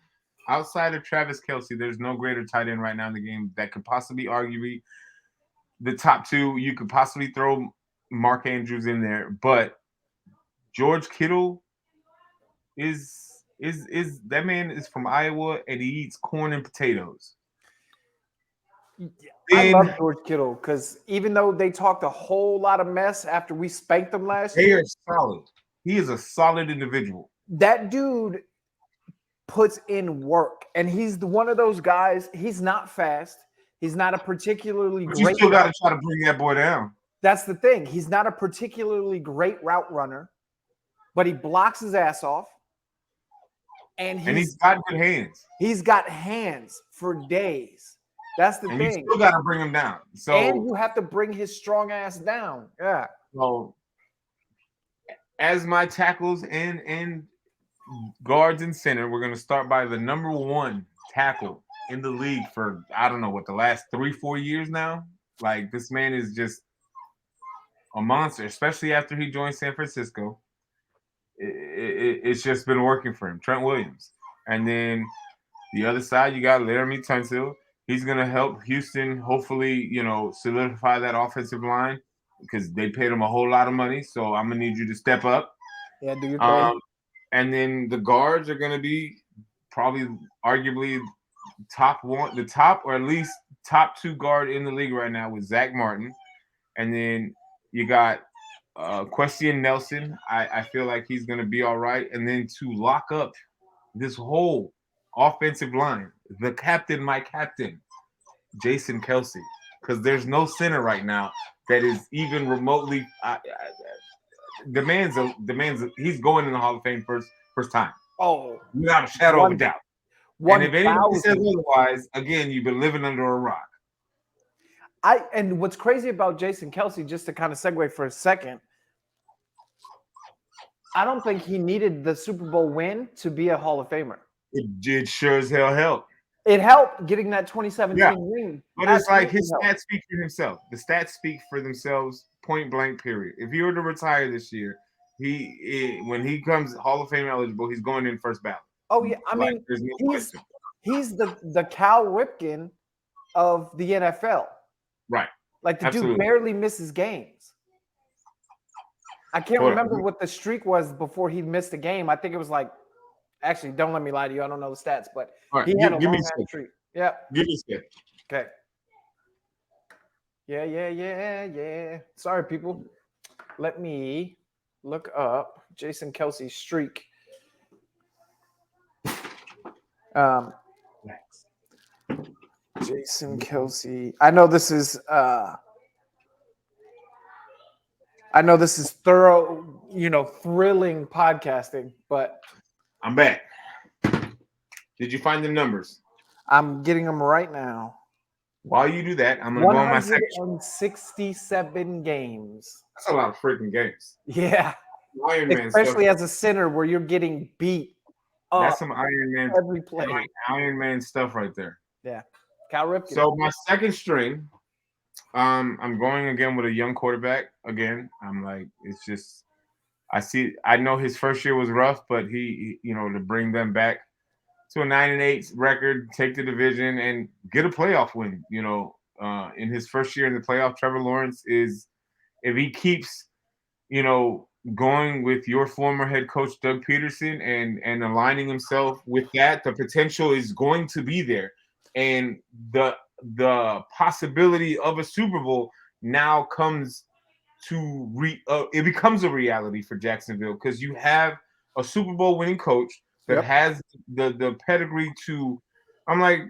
outside of Travis Kelce, there's no greater tight end right now in the game that could possibly arguably the top 2. You could possibly throw Mark Andrews in there, but George Kittle is that man is from Iowa and he eats corn and potatoes. I love George Kittle because even though they talked a whole lot of mess after we spanked them last year, they are solid. He is a solid individual. That dude puts in work, and he's one of those guys. He's not fast. He's not a particularly great. You still got to try to bring that boy down. That's the thing. He's not a particularly great route runner, but he blocks his ass off. And he's got good hands. He's got hands for days. That's the thing. You still got to bring him down. So, and you have to bring his strong ass down. Yeah. So, as my tackles and guards and center, we're going to start by the number 1 tackle in the league for, I don't know what, the last 3-4 years now. Like, this man is just a monster, especially after he joined San Francisco. It's just been working for him. Trent Williams. And then the other side, you got Laramie Tunsil. He's going to help Houston hopefully, solidify that offensive line because they paid him a whole lot of money. So I'm going to need you to step up. Yeah, do your thing. And then the guards are going to be probably arguably the top or at least top 2 guard in the league right now with Zach Martin. And then you got Question Nelson. I feel like he's going to be all right. And then to lock up this whole offensive line, the captain, my captain, Jason Kelce, because there's no center right now that is even remotely he's going in the Hall of Fame first time Oh, without a shadow of a doubt. And if anybody says 1,000. otherwise, again, you've been living under a rock. And what's crazy about Jason Kelsey, just to kind of segue for a second, I don't think he needed the Super Bowl win to be a Hall of Famer. It sure as hell helped. It helped getting that 2017 Yeah. ring. But it's like his Absolutely helped. stats speak for himself. The stats speak for themselves, point blank, period. If he were to retire this year, when he comes Hall of Fame eligible, he's going in first ballot. Oh yeah, I Like, mean, there's no question. he's the Cal Ripken of the NFL. Right. Like the Absolutely. dude barely misses games. I can't Hold on. remember what the streak was before he missed a game. I think it was like, actually, don't let me lie to you. I don't know the stats, but All right, he had a give me long a ass second. streak. Yeah. Give me a second. Okay. Yeah. Sorry, people. Let me look up Jason Kelsey's streak. Jason Kelsey. I know this is thorough, thrilling podcasting, but I'm back. Did you find the numbers? I'm getting them right now. While you do that, I'm going to go on my second. 167 games. That's a lot of freaking games. Yeah. Iron Man Especially stuff. as a center where you're getting beat up That's some Iron Man, every play. Iron Man stuff right there. Yeah. Cal Ripken. So my second string, I'm going again with a young quarterback. Again, I'm like, it's just, I know his first year was rough, but he to bring them back to a 9-8 record, take the division, and get a playoff win. In his first year in the playoff, Trevor Lawrence is, if he keeps, going with your former head coach Doug Peterson and aligning himself with that, the potential is going to be there, and the possibility of a Super Bowl now comes to it becomes a reality for Jacksonville because you have a Super Bowl winning coach that has the pedigree to. I'm like,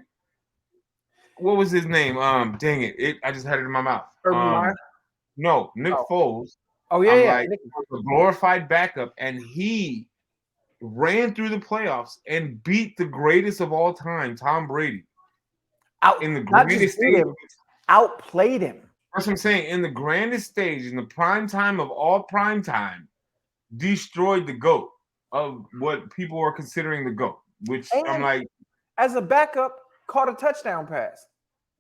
what was his name? Dang it! I just had it in my mouth. Urban Meyer? No, Nick Foles. Oh yeah, I'm yeah. like a glorified backup, and he ran through the playoffs and beat the greatest of all time, Tom Brady, in the grandest stage. Outplayed him. That's what I'm saying. In the grandest stage, in the prime time of all prime time, destroyed the GOAT of what people are considering the GOAT, which And I'm like, as a backup, caught a touchdown pass.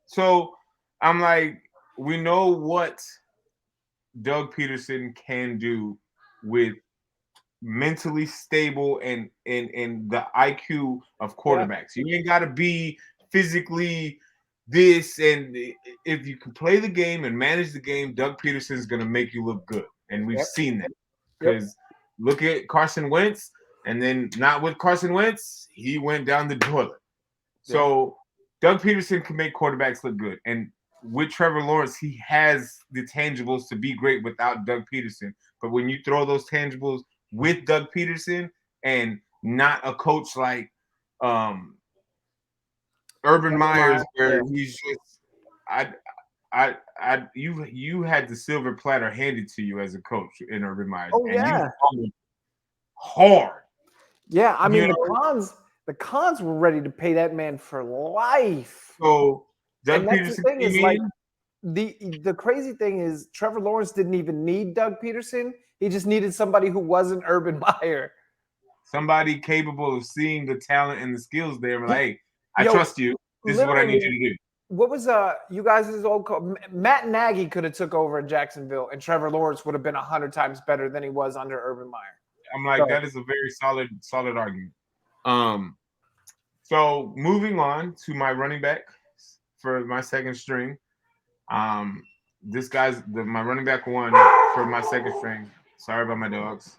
So I'm like, we know what Doug Peterson can do with mentally stable and the IQ of quarterbacks. You ain't got to be physically this, and if you can play the game and manage the game, Doug Peterson's going to make you look good, and we've seen that. Because look at Carson Wentz, and then not with Carson Wentz, he went down the toilet. So Doug Peterson can make quarterbacks look good, and with Trevor Lawrence, he has the tangibles to be great without Doug Peterson. But when you throw those tangibles with Doug Peterson and not a coach like Urban Meyer, where he's just you had the silver platter handed to you as a coach in Urban Meyer. Oh, and you fumbled hard. Yeah, I mean the cons were ready to pay that man for life. So Doug and that's Peterson the thing is like the crazy thing is Trevor Lawrence didn't even need Doug Peterson. He just needed somebody who wasn't Urban Meyer. Somebody capable of seeing the talent and the skills there. Like, hey, I trust you. This is what I need you to do. What was you guys' old coach? Matt Nagy could have took over in Jacksonville, and Trevor Lawrence would have been 100 times better than he was under Urban Meyer. I'm like, that is a very solid argument. So moving on to my running back for my second string. This guy's my running back one for my second string. Sorry about my dogs.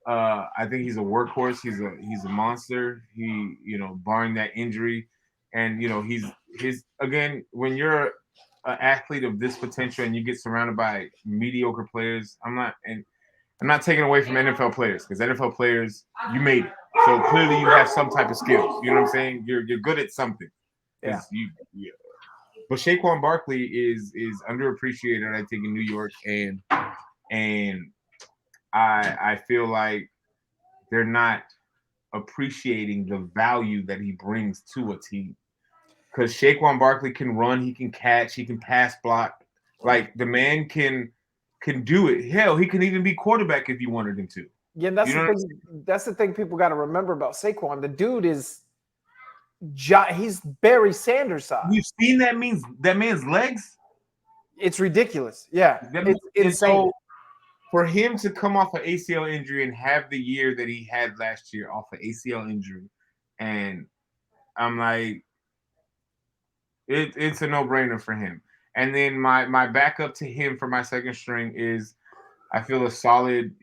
I think he's a workhorse. He's a monster. He, barring that injury, and he's again, when you're an athlete of this potential and you get surrounded by mediocre players, I'm not taking away from NFL players, because NFL players, you made it. So clearly you have some type of skills. You know what I'm saying? You're good at something. Yeah. But Saquon Barkley is underappreciated, I think, in New York, and and I feel like they're not appreciating the value that he brings to a team. Because Saquon Barkley can run, he can catch, he can pass block. Like the man can do it. Hell, he can even be quarterback if you wanted him to. Yeah, and that's You the know what I'm thing. That's the thing people got to remember about Saquon. The dude is, he's Barry Sanders size. You've seen that man's legs. It's ridiculous. Yeah, That it's and insane. so for him to come off an ACL injury and have the year that he had last year off an ACL injury, and I'm like, it's a no brainer for him. And then my backup to him for my second string is, I feel a solid,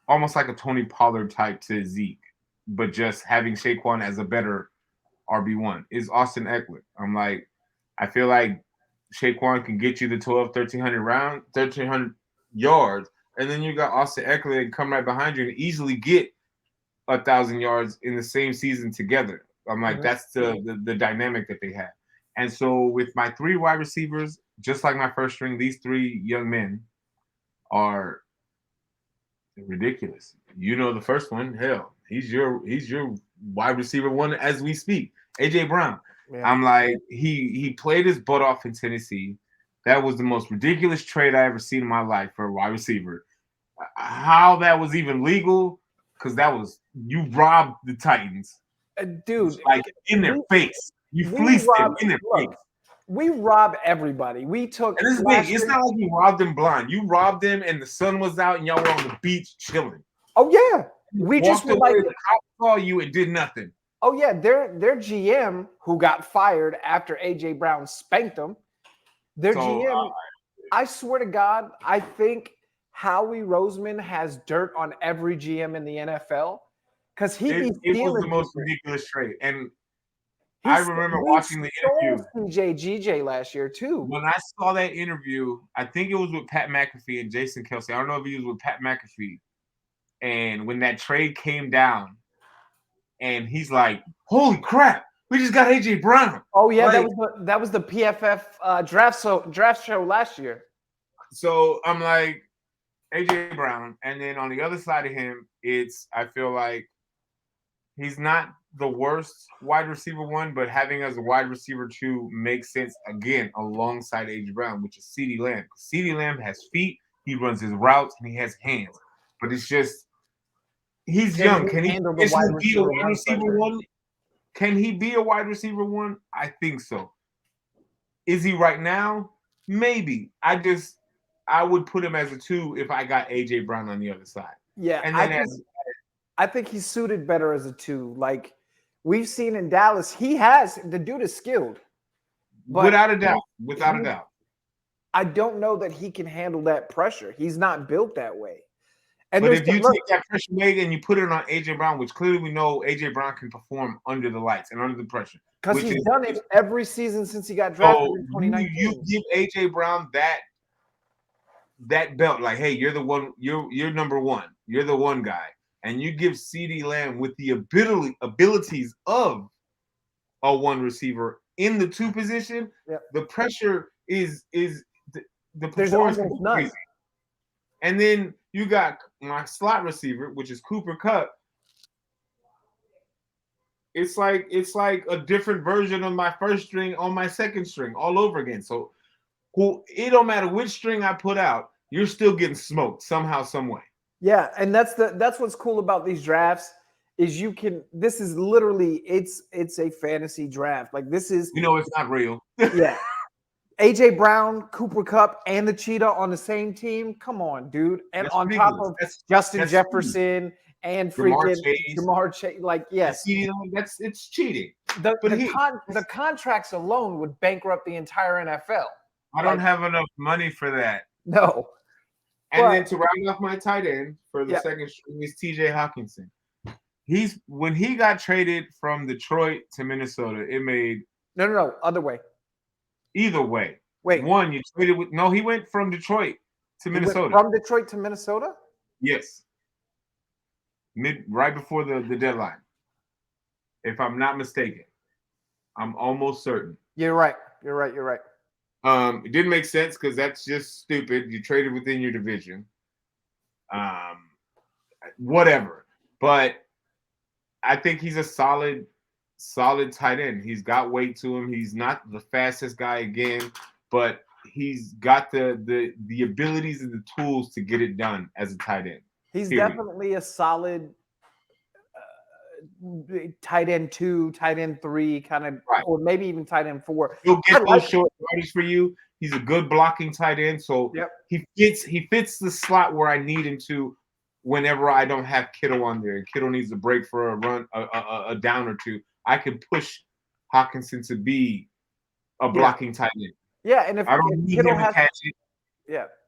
almost like a Tony Pollard type to Zeke, but just having Saquon as a better RB1 is Austin Eckler. I'm like, I feel like Saquon can get you the 1,300 yards, and then you got Austin Eckler and come right behind you and easily get 1,000 yards in the same season together. I'm like, that's the dynamic that they have. And so with my 3 wide receivers, just like my first string, these 3 young men are ridiculous. The first one, hell, he's your wide receiver 1 as we speak. AJ Brown. Yeah. I'm like, he played his butt off in Tennessee. That was the most ridiculous trade I ever seen in my life for a wide receiver. How that was even legal, because that was, you robbed the Titans. Dude, Like in their face. You fleeced them in their face. We rob everybody. We took. And this is the thing, it's not like you robbed them blind. You robbed them and the sun was out and y'all were on the beach chilling. Oh yeah, we just Walked were away, like, the cops saw you and did nothing. oh yeah, their GM who got fired after AJ Brown spanked them. Their GM, I swear to God, I think Howie Roseman has dirt on every GM in the NFL because it was the most ridiculous trade. And I remember watching the interview. GJ last year too. When I saw that interview, I think it was with Pat McAfee and Jason Kelsey. I don't know if he was with Pat McAfee. And when that trade came down, and he's like, "Holy crap, we just got AJ Brown." Oh yeah, like, that was the PFF draft show last year. So I'm like, AJ Brown, and then on the other side of him, I feel like he's not the worst wide receiver 1, but having as a wide receiver 2 makes sense again alongside AJ Brown, which is CeeDee Lamb. CeeDee Lamb has feet, he runs his routes, and he has hands. But it's just, he's young. Can he be a wide receiver 1? Can he be a wide receiver 1? I think so. Is he right now? Maybe. I would put him as a 2 if I got AJ Brown on the other side. Yeah, and then I think he's suited better as a 2. Like we've seen in Dallas, the dude is skilled. Without a doubt. Without a doubt. I don't know that he can handle that pressure. He's not built that way. And but if you take that pressure weight and you put it on AJ Brown, which clearly we know AJ Brown can perform under the lights and under the pressure. Because he's done it every season since he got drafted in 2019. You give AJ Brown that belt, like, hey, you're the one, you're number 1. You're the one guy. And you give CeeDee Lamb with the abilities of a 1 receiver in the 2 position, the pressure is the performance is crazy. And then you got my slot receiver, which is Cooper Kupp. It's like a different version of my first string on my second string all over again. So it don't matter which string I put out, you're still getting smoked somehow, some way. Yeah, and that's what's cool about these drafts is this is literally it's a fantasy draft. Like this is it's not real. Yeah. AJ Brown, Cooper Kupp, and the Cheetah on the same team. Come on, dude. And that's on ridiculous. Top of Justin Jefferson and freaking Jamar Chase. Like, yes. It's cheating. The contracts alone would bankrupt the entire NFL. I don't have enough money for that. No. And then to round off my tight end for the second string is TJ Hawkinson. When he got traded from Detroit to Minnesota, it made no other way. Either way. Wait. One, you traded with he went from Detroit to Minnesota. From Detroit to Minnesota? Yes. Right before the deadline. If I'm not mistaken. I'm almost certain. You're right. It didn't make sense because that's just stupid. You traded within your division. Whatever. But I think he's a solid tight end. He's got weight to him. He's not the fastest guy again, but he's got the abilities and the tools to get it done as a tight end. He's Period. definitely a solid tight end 2, tight end 3, kind of, Right. or maybe even tight end 4. He'll I get like those short yardage for you. He's a good blocking tight end, so Yep. he fits the slot where I need him to. Whenever I don't have Kittle on there, and Kittle needs a break for a run, a down or two, I can push Hawkinson to be a blocking tight end. Yeah, and if I don't need Kittle him to catch it.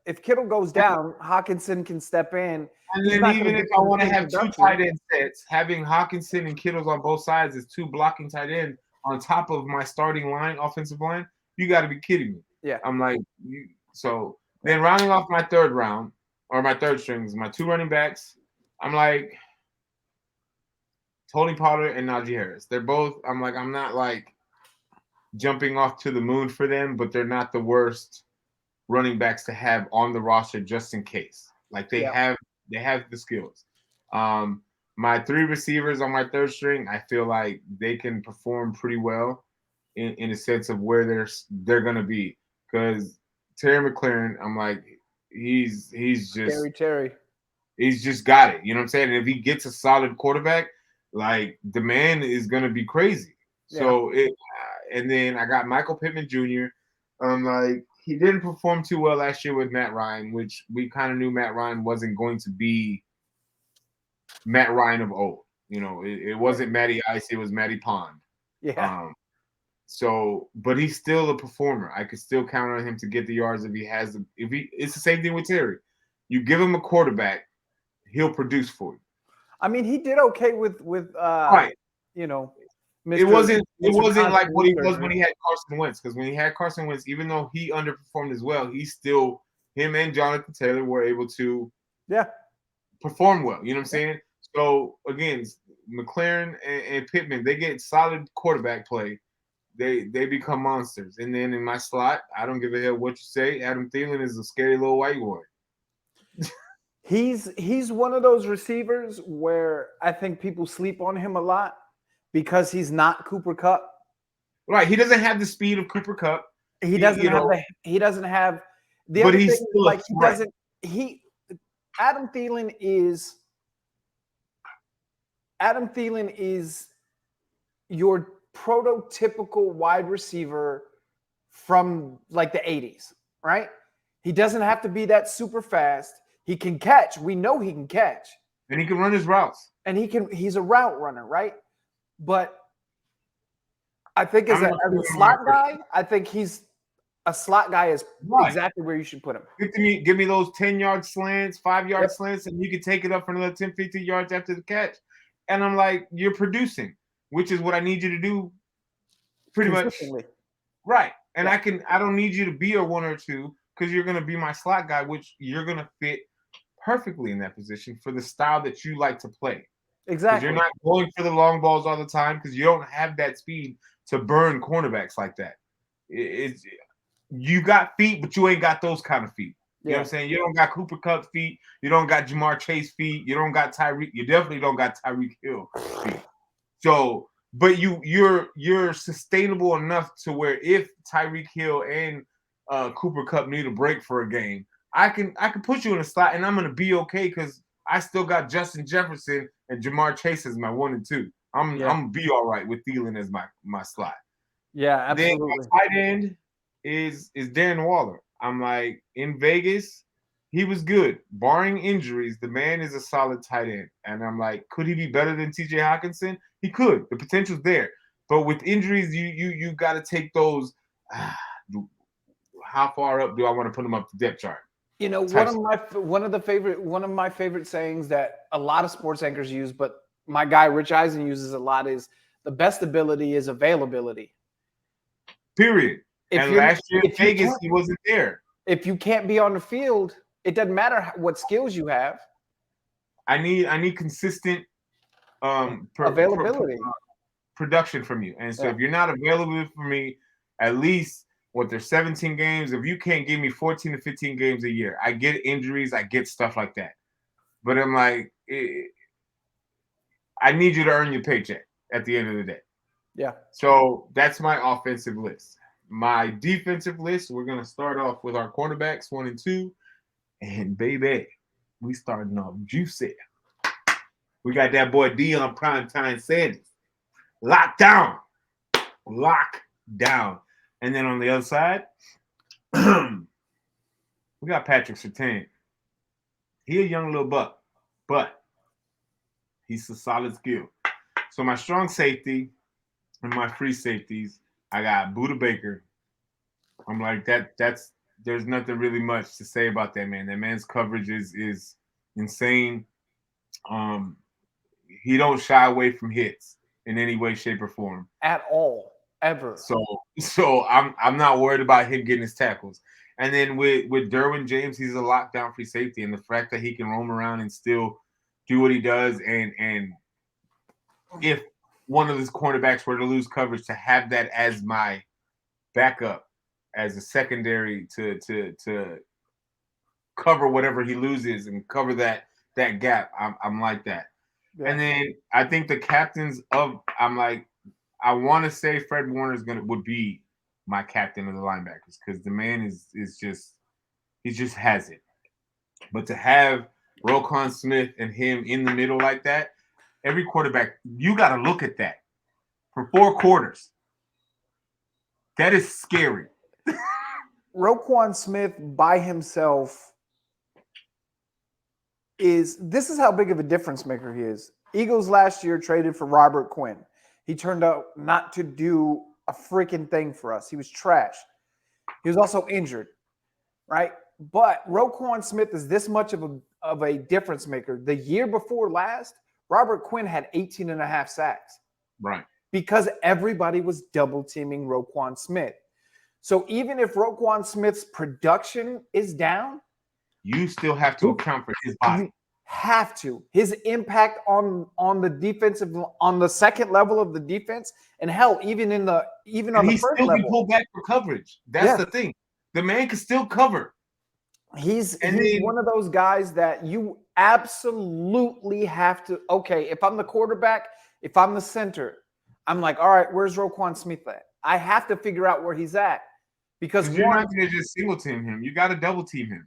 if Kittle goes down, Hawkinson can step in. And He's then not even gonna if get I the want to same have two production. tight end sets, having Hawkinson and Kittles on both sides is 2 blocking tight ends on top of my starting line, offensive line. You got to be kidding me. Yeah. I'm like, so then rounding off my third round or my third strings, my 2 running backs, I'm like Tony Pollard and Najee Harris. They're both, I'm not like jumping off to the moon for them, but they're not the worst running backs to have on the roster just in case. Like they have the skills. My 3 receivers on my third string, I feel like they can perform pretty well in a sense of where they're gonna be. Because Terry McLaurin, I'm like, he's just Terry. He's just got it. You know what I'm saying? And if he gets a solid quarterback, like the man is gonna be crazy. So and then I got Michael Pittman Jr. Like he didn't perform too well last year with Matt Ryan, which we kind of knew Matt Ryan wasn't going to be Matt Ryan of old. You know, it wasn't Matty Ice, it was Matty Pond. Yeah. But he's still a performer. I could still count on him to get the yards if he has. It's the same thing with Terry. You give him a quarterback, he'll produce for you. I mean, he did okay with right. You know, It wasn't Mr. like what he was Constant when he had Carson Wentz, because when he had Carson Wentz, even though he underperformed as well, him and Jonathan Taylor were able to perform well. You know what I'm saying? So again, McLaurin and Pittman, they get solid quarterback play. They become monsters. And then in my slot, I don't give a hell what you say. Adam Thielen is a scary little white boy. He's one of those receivers where I think people sleep on him a lot because he's not Cooper Kupp. Right. He doesn't have the speed of Cooper Kupp. He doesn't have the but other he's thing, still like a threat. Adam Thielen is your prototypical wide receiver from like the 80s, right? He doesn't have to be that super fast. He can catch. We know he can catch. And he can run his routes. And he's a route runner, right? But I think as a slot guy, I think he's a slot guy is exactly where you should put him. Give me those 10-yard slants, 5-yard slants, and you can take it up for another 10, 15 yards after the catch. And I'm like, you're producing, which is what I need you to do pretty much. Right. And I don't need you to be a 1 or 2 because you're going to be my slot guy, which you're going to fit perfectly in that position for the style that you like to play. Exactly. You're not going for the long balls all the time because you don't have that speed to burn cornerbacks like that. You got feet, but you ain't got those kind of feet. You know what I'm saying? You don't got Cooper Kupp feet. You don't got Jamar Chase feet. You don't got Tyreek. You definitely don't got Tyreek Hill feet. So, but you're sustainable enough to where if Tyreek Hill and Cooper Kupp need a break for a game, I can put you in a slot and I'm gonna be okay because I still got Justin Jefferson and Jamar Chase as my 1 and 2. I'm gonna be all right with Thielen as my slot. Yeah, absolutely. Then my tight end is Darren Waller. I'm like, in Vegas, he was good. Barring injuries, the man is a solid tight end. And I'm like, could he be better than TJ Hawkinson? He could. The potential's there. But with injuries, you got to take those. How far up do I want to put him up the depth chart? You know, one of my favorite sayings that a lot of sports anchors use, but my guy Rich Eisen uses a lot is the best ability is availability. Period. And last year in Vegas, he wasn't there. If you can't be on the field, it doesn't matter what skills you have. I need consistent availability, production from you. And so if you're not available for me, at least there's 17 games. If you can't give me 14 to 15 games a year, I get injuries, I get stuff like that. But I'm like, I need you to earn your paycheck at the end of the day. Yeah. So that's my offensive list. My defensive list, we're going to start off with our cornerbacks, 1 and 2. And baby, we starting off juicy. We got that boy Deion Primetime Sanders. Lock down. Lock down. And then on the other side, we got Patrick Surtain. He a young little buck, but he's a solid skill. So my strong safety and my free safeties, I got Buda Baker. I'm like, there's nothing really much to say about that man. That man's coverage is insane. He don't shy away from hits in any way, shape, or form. At all. Ever. So I'm not worried about him getting his tackles. And then with Derwin James, he's a lockdown free safety. And the fact that he can roam around and still do what he does, and if one of his cornerbacks were to lose coverage, to have that as my backup, as a secondary to cover whatever he loses and cover that gap. I'm like that. Yeah. And then I think the captains I want to say Fred Warner would be my captain of the linebackers, because the man is just, he just has it. But to have Roquan Smith and him in the middle like that, every quarterback, you got to look at that for 4 quarters. That is scary. Roquan Smith by himself this is how big of a difference maker he is. Eagles last year traded for Robert Quinn. He turned out not to do a freaking thing for us. He was trash. He was also injured, right? But Roquan Smith is this much of a difference maker. The year before last, Robert Quinn had 18 and a half sacks. Right. Because everybody was double teaming Roquan Smith. So even if Roquan Smith's production is down, you still have to account for his body. You have to. His impact on the defensive, on the second level of the defense, and hell, even on the first level, he still can pull back for coverage. That's the thing. The man can still cover. He's one of those guys that you absolutely have to. Okay, if I'm the quarterback, if I'm the center, I'm like, all right, where's Roquan Smith at? I have to figure out where he's at, because you're not going to just single team him. You got to double team him.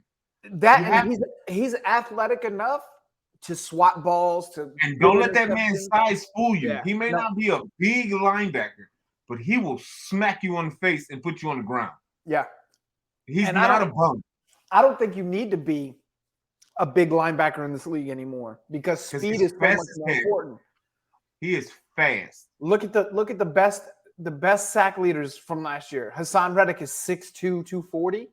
He's athletic enough to swat balls, and don't let that man's size fool you. Yeah, he may not be a big linebacker, but he will smack you on the face and put you on the ground. Yeah, he's not a bum. I don't think you need to be a big linebacker in this league anymore, because speed is so much more important. He is fast. Look at the best sack leaders from last year. Hassan Reddick is 6'2", 240.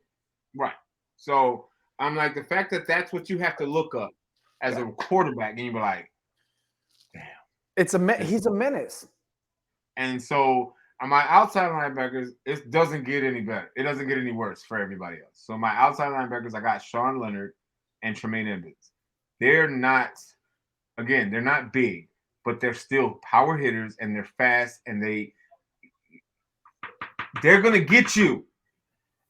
Right. So I'm like, the fact that that's what you have to look up as a quarterback, and you're like, damn. He's a menace. And so on my outside linebackers, it doesn't get any better. It doesn't get any worse for everybody else. So my outside linebackers, I got Sean Leonard and Tremaine Edmonds. They're not big, but they're still power hitters, and they're fast, and they're going to get you.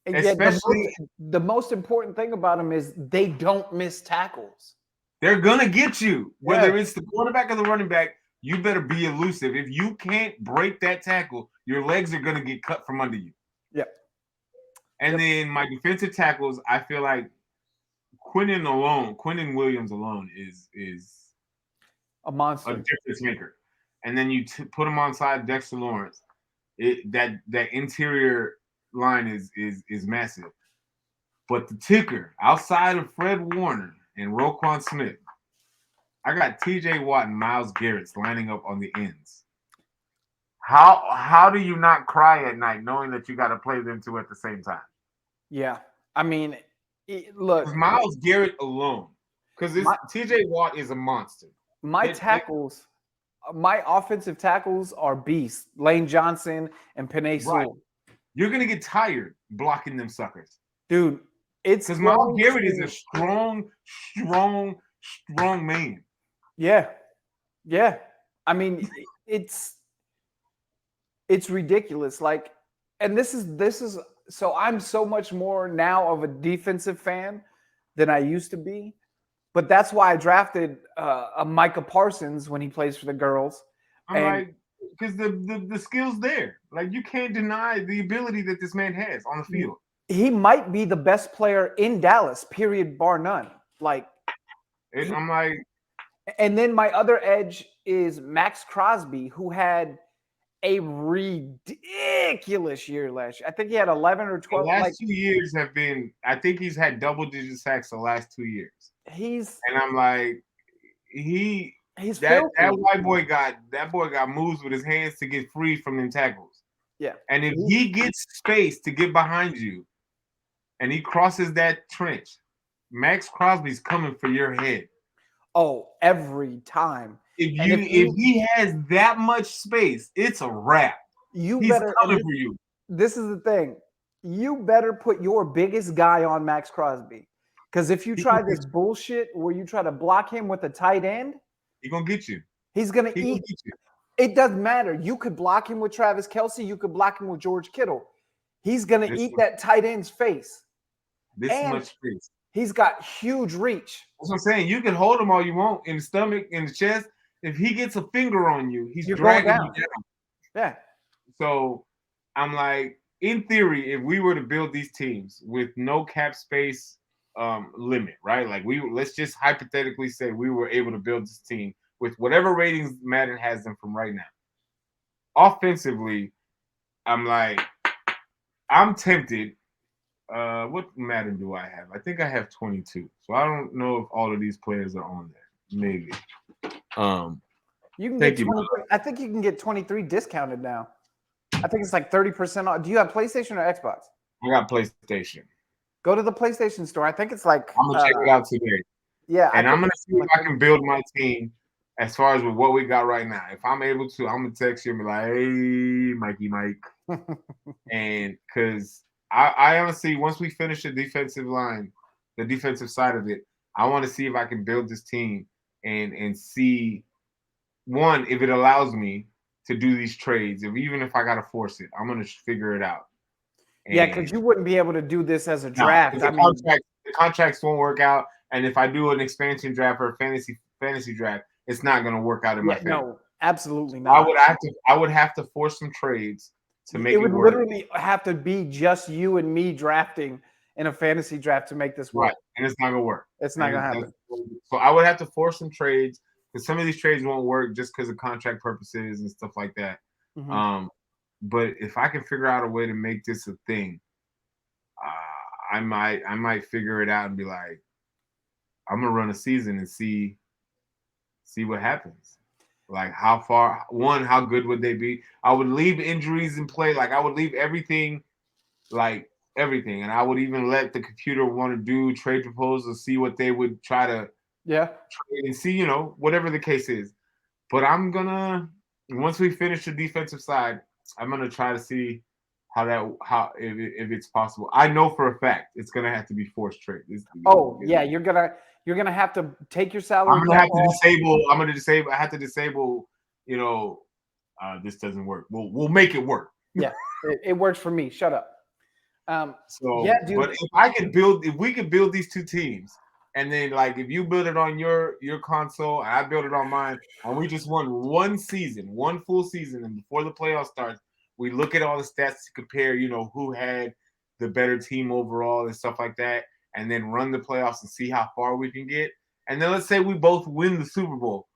Especially the most important thing about them is they don't miss tackles. They're gonna get you, whether it's the quarterback or the running back. You better be elusive. If you can't break that tackle, your legs are gonna get cut from under you. Yep. And then my defensive tackles, I feel like Quinnen Williams alone is a monster, a difference maker. And then you put him on side Dexter Lawrence. That interior line is massive. But the ticker, outside of Fred Warner and Roquan Smith, I got TJ Watt and Myles Garrett lining up on the ends. How do you not cry at night knowing that you got to play them two at the same time? Yeah. I mean, look. Myles Garrett alone, because TJ Watt is a monster. My offensive tackles are beasts. Lane Johnson and Penei Sewell. Right. You're going to get tired blocking them suckers. Dude, it's because Myles Garrett is a strong man. Yeah. Yeah. I mean, it's ridiculous. Like, and this is So I'm so much more now of a defensive fan than I used to be. But that's why I drafted a Micah Parsons when he plays for the girls. I'm And like, because the skill's there. Like you can't deny the ability that this man has on the field. he might be the best player in Dallas, period, bar none. Like, I'm like, and then my other edge is Max Crosby, who had a ridiculous year last year. I think he had 11 or the 12. last Like 2 years have been. I think he's had double-digit sacks the last 2 years, he's and I'm like, he's that filthy. boy got moves with his hands to get free from them tackles. Yeah. And if he gets space to get behind you, and he crosses that trench, Max Crosby's coming for your head. Oh, every time. If he has that much space, it's a wrap. You He's better coming for you. This is the thing. You better put your biggest guy on Max Crosby. Because if you try this bullshit where you try to block him with a tight end, He's gonna get you. he's gonna He gonna eat. get you. It doesn't matter. You could block him with Travis Kelce. You could block him with George Kittle. He's gonna eat that tight end's face. This And much space. He's got huge reach. That's what I'm saying. You can hold him all you want in the stomach, in the chest. If he gets a finger on you, he's You're dragging going you down. Yeah. So I'm like, in theory, if we were to build these teams with no cap space limit, right? Like let's just hypothetically say we were able to build this team with whatever ratings Madden has them from right now. Offensively, I'm like, I'm tempted. What Madden do I have? I think I have 22. So I don't know if all of these players are on there. Maybe. You can Thank get you, 23, I think you can get 23 discounted now. I think it's like 30% off. Do you have PlayStation or Xbox? I got PlayStation. Go to the PlayStation store. I think it's like I'm gonna check it out today. Yeah, And I'm gonna see if I can build my. my team as far as with what we got right now. If I'm able to, I'm gonna text you and be like, "Hey, Mikey, Mike," and because I honestly, once we finish the defensive line, the defensive side of it, I want to see if I can build this team and see one if it allows me to do these trades. Even if I gotta force it, I'm gonna figure it out. Yeah, because you wouldn't be able to do this as a draft. The contracts won't work out, and if I do an expansion draft or a fantasy draft, it's not going to work out in my favor. No, absolutely not. I would have to force some trades to make it work. It would literally have to be just you and me drafting in a fantasy draft to make this work. Right, and it's not going to work. It's not going to happen. So I would have to force some trades because some of these trades won't work just because of contract purposes and stuff like that. Mm-hmm. But if I can figure out a way to make this a thing, I might figure it out and be like, I'm gonna run a season and see what happens. Like how good would they be? I would leave injuries in play. Like I would leave everything, and I would even let the computer want to do trade proposals, see what they would try to trade and see, whatever the case is. But I'm gonna, once we finish the defensive side, I'm gonna try to see if it's possible. I know for a fact it's gonna have to be forced trade. You're gonna have to take your salary. I'm gonna have to disable. I have to disable. This doesn't work. We'll make it work. Yeah, it works for me. Shut up. Dude. But if we could build these two teams, and then like if you build it on your console and I build it on mine, and we just won one full season, and before the playoffs starts, we look at all the stats to compare, who had the better team overall and stuff like that, and then run the playoffs and see how far we can get. And then let's say we both win the Super Bowl.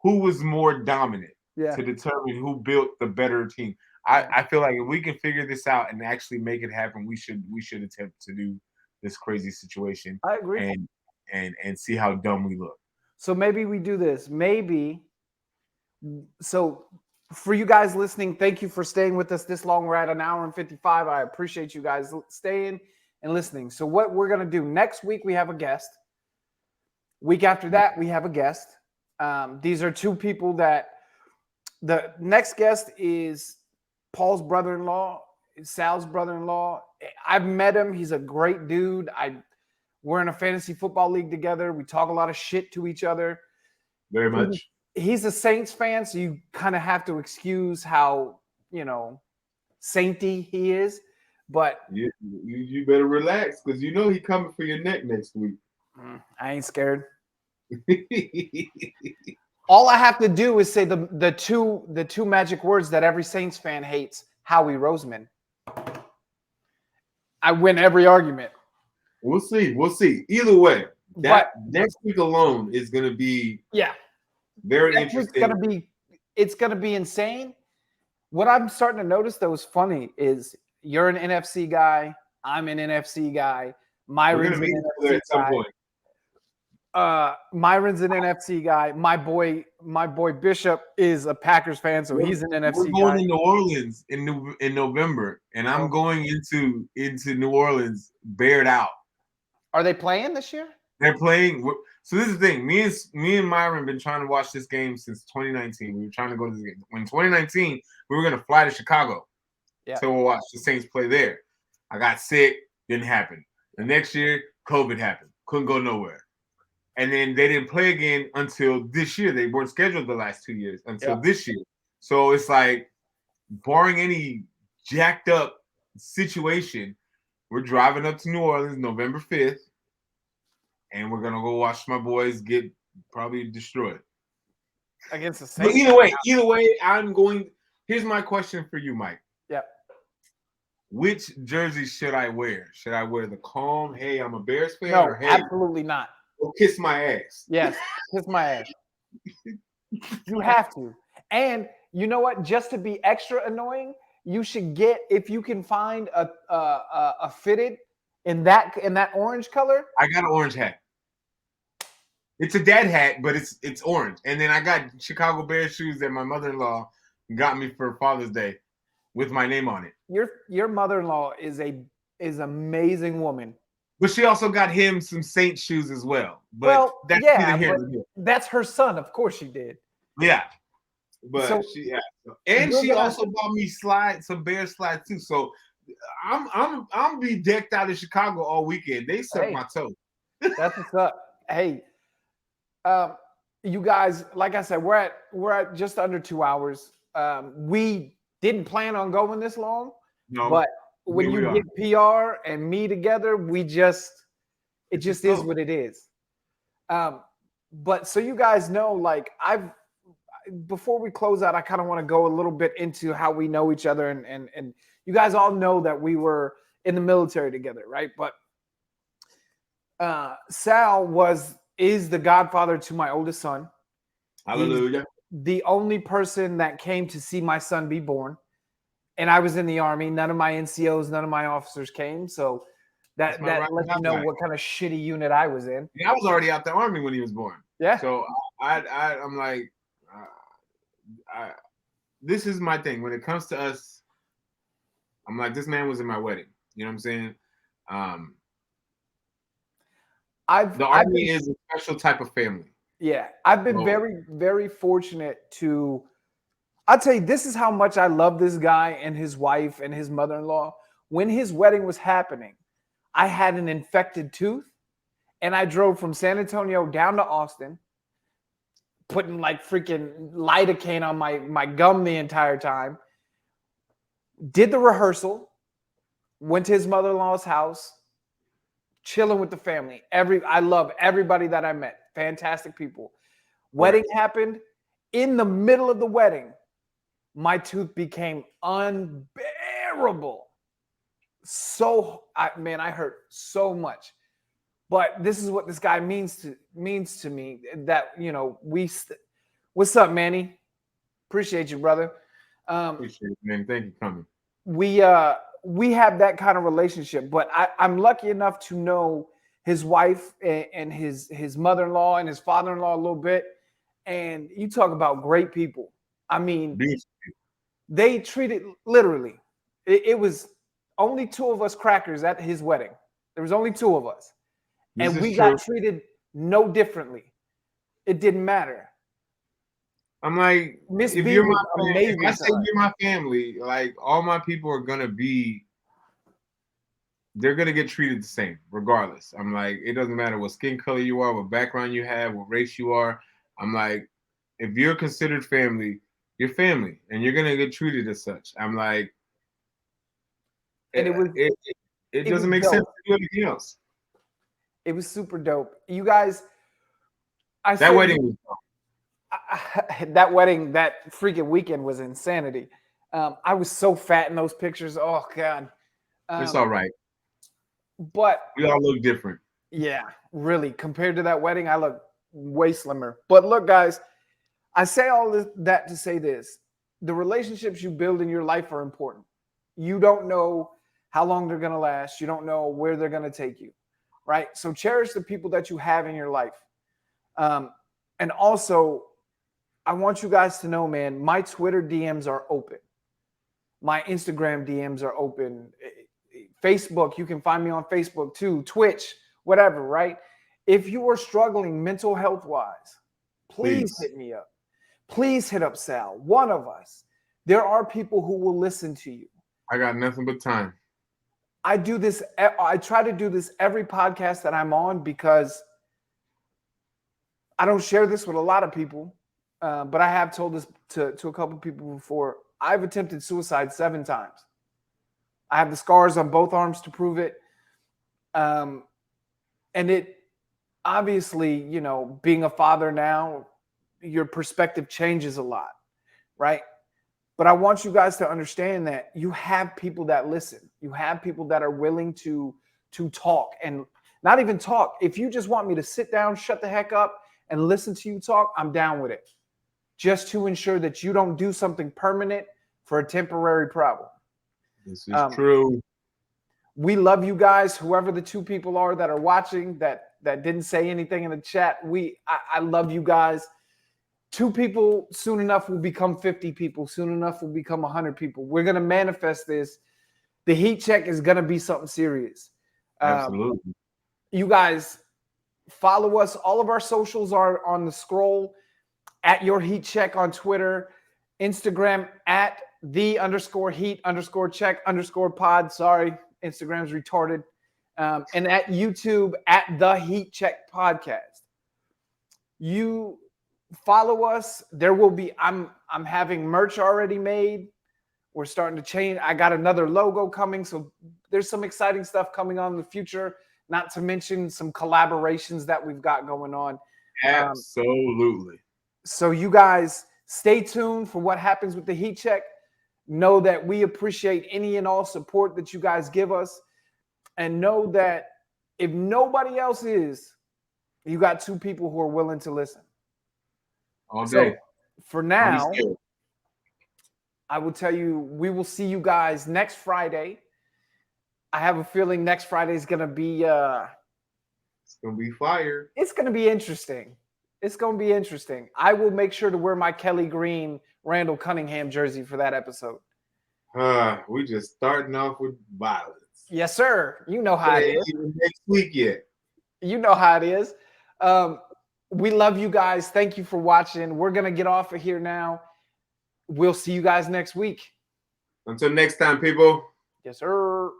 Who was more dominant to determine who built the better team? I feel like if we can figure this out and actually make it happen, we should attempt to do this crazy situation. I agree. And see how dumb we look. So maybe we do this. So for you guys listening, thank you for staying with us this long. We're at an hour and 55. I appreciate you guys staying and listening. So what we're going to do next week, we have a guest. Week after that, we have a guest. These are two people that the next guest is Paul's brother-in-law, Sal's brother-in-law. I've met him. He's a great dude. We're in a fantasy football league together. We talk a lot of shit to each other. Very much. He's a Saints fan, so you kind of have to excuse how, sainty he is. But You better relax because you know he coming for your neck next week. I ain't scared. All I have to do is say the two magic words that every Saints fan hates: Howie Roseman. I win every argument. We'll see. We'll see. Either way, that But next week alone is going to be yeah, very next week's interesting. it's gonna be insane. What I'm starting to notice that was funny is you're an NFC guy, I'm an NFC guy, We're Myron's going to an meet each other NFC at some guy. point. Myron's an NFC guy. My boy Bishop is a Packers fan, so he's an We're NFC going guy. to New Orleans in November, and I'm going into New Orleans bared out. Are they playing this year? They're playing. So this is the thing. Me and Myron been trying to watch this game since 2019. We were trying to go to this game. When 2019, we were gonna fly to Chicago to watch the Saints play there. I got sick, didn't happen. The next year, COVID happened, couldn't go nowhere. And then they didn't play again until this year. They weren't scheduled the last 2 years until this year. So it's like, barring any jacked up situation, we're driving up to New Orleans November 5th. And we're gonna go watch my boys get probably destroyed Against the Saints. But either way, I'm going. Here's my question for you, Mike. Yeah. Which jersey should I wear? Should I wear the calm, hey, I'm a Bears fan, No, or hey, absolutely not. Go kiss my ass? Yes, kiss my ass. You have to. And you know what? Just to be extra annoying, you should get, if you can find a fitted in that orange color. I got an orange hat. It's a dad hat, but it's orange. And then I got Chicago Bears shoes that my mother-in-law got me for Father's Day with my name on it. Your mother-in-law is amazing woman. But she also got him some Saints shoes as well. But that's neither here nor there. That's her son. Of course she did. Yeah. But So- she also bought me some Bear slides too. So I'm be decked out in Chicago all weekend. They suck my toe. That's what's up. Hey, you guys, like I said, we're at just under 2 hours. We didn't plan on going this long, but when you get PR and me together, it just is what it is. But so you guys know, like before we close out, I kind of want to go a little bit into how we know each other, and you guys all know that we were in the military together, right? But Sal is the godfather to my oldest son. Hallelujah. He's the only person that came to see my son be born. And I was in the Army. None of my NCOs, none of my officers came. So that lets you know what kind of shitty unit I was in. Yeah, I was already out the Army when he was born. Yeah. So I'm like, this is my thing. When it comes to us, I'm like, this man was in my wedding. You know what I'm saying? The Army is a special type of family. Yeah. I've been very, very fortunate to, I'll tell you, this is how much I love this guy and his wife and his mother-in-law. When his wedding was happening, I had an infected tooth, and I drove from San Antonio down to Austin, putting like freaking lidocaine on my gum the entire time. Did the rehearsal, went to his mother-in-law's house, chilling with the family. I love everybody that I met. Fantastic people. Wedding happened. In the middle of the wedding, my tooth became unbearable. I hurt so much. But this is what this guy means to me. That, you know, what's up, Manny? Appreciate you, brother. Appreciate it, man. Thank you for coming. We have that kind of relationship. But I'm lucky enough to know his wife and his mother-in-law and his father-in-law a little bit. And you talk about great people. I mean, they treated literally. It was only two of us crackers at his wedding. There was only two of us. And we got treated no differently. It didn't matter. I'm like, Miss if B you're was my amazing. if I say you're my family, like all my people are gonna be, they're gonna get treated the same, regardless. I'm like, it doesn't matter what skin color you are, what background you have, what race you are. I'm like, if you're considered family, you're family, and you're gonna get treated as such. I'm like, And it was it was doesn't make sense dope. to do anything else. It was super dope. You guys, I That said wedding was that wedding, that freaking weekend was insanity. I was so fat in those pictures. Oh God. it's all right. But We all look different. yeah, really, compared to that wedding, I look way slimmer. But look, guys, I say that to say this: the relationships you build in your life are important. You don't know how long they're going to last. You don't know where they're going to take you, right? So cherish the people that you have in your life. And also, I want you guys to know, man, my Twitter DMs are open. My Instagram DMs are open. Facebook, you can find me on Facebook too, Twitch, whatever, right? If you are struggling mental health wise, please hit me up. Please hit up Sal, one of us. There are people who will listen to you. I got nothing but time. I try to do this every podcast that I'm on because I don't share this with a lot of people, but I have told this to a couple of people before. I've attempted suicide 7 times. I have the scars on both arms to prove it. And it obviously, you know, being a father now, your perspective changes a lot, right? But I want you guys to understand that you have people that listen. You have people that are willing to talk, and not even talk. If you just want me to sit down, shut the heck up, and listen to you talk, I'm down with it. Just to ensure that you don't do something permanent for a temporary problem. This is true. We love you guys, whoever the 2 people are that are watching that didn't say anything in the chat. I love you guys. 2 people soon enough will become 50 people. Soon enough will become 100 people. We're going to manifest this. The heat check is going to be something serious. Absolutely. You guys follow us. All of our socials are on the scroll. At Your Heat Check on Twitter, Instagram at _heat_check_pod. Sorry, Instagram's retarded. And at YouTube at The Heat Check Podcast. You follow us. There will be, I'm having merch already made. We're starting to change. I got another logo coming. So there's some exciting stuff coming on in the future, not to mention some collaborations that we've got going on. Absolutely. So you guys stay tuned for what happens with the heat check. Know that we appreciate any and all support that you guys give us. And know that if nobody else is, you got 2 people who are willing to listen. All day. So for now, I will tell you, we will see you guys next Friday. I have a feeling next Friday is going to be it's going to be fire. It's going to be interesting. It's going to be interesting. I will make sure to wear my Kelly Green, Randall Cunningham jersey for that episode. We just starting off with violence. Yes, sir. You know how it is. Even next week yet. You know how it is. We love you guys. Thank you for watching. We're going to get off of here now. We'll see you guys next week. Until next time, people. Yes, sir.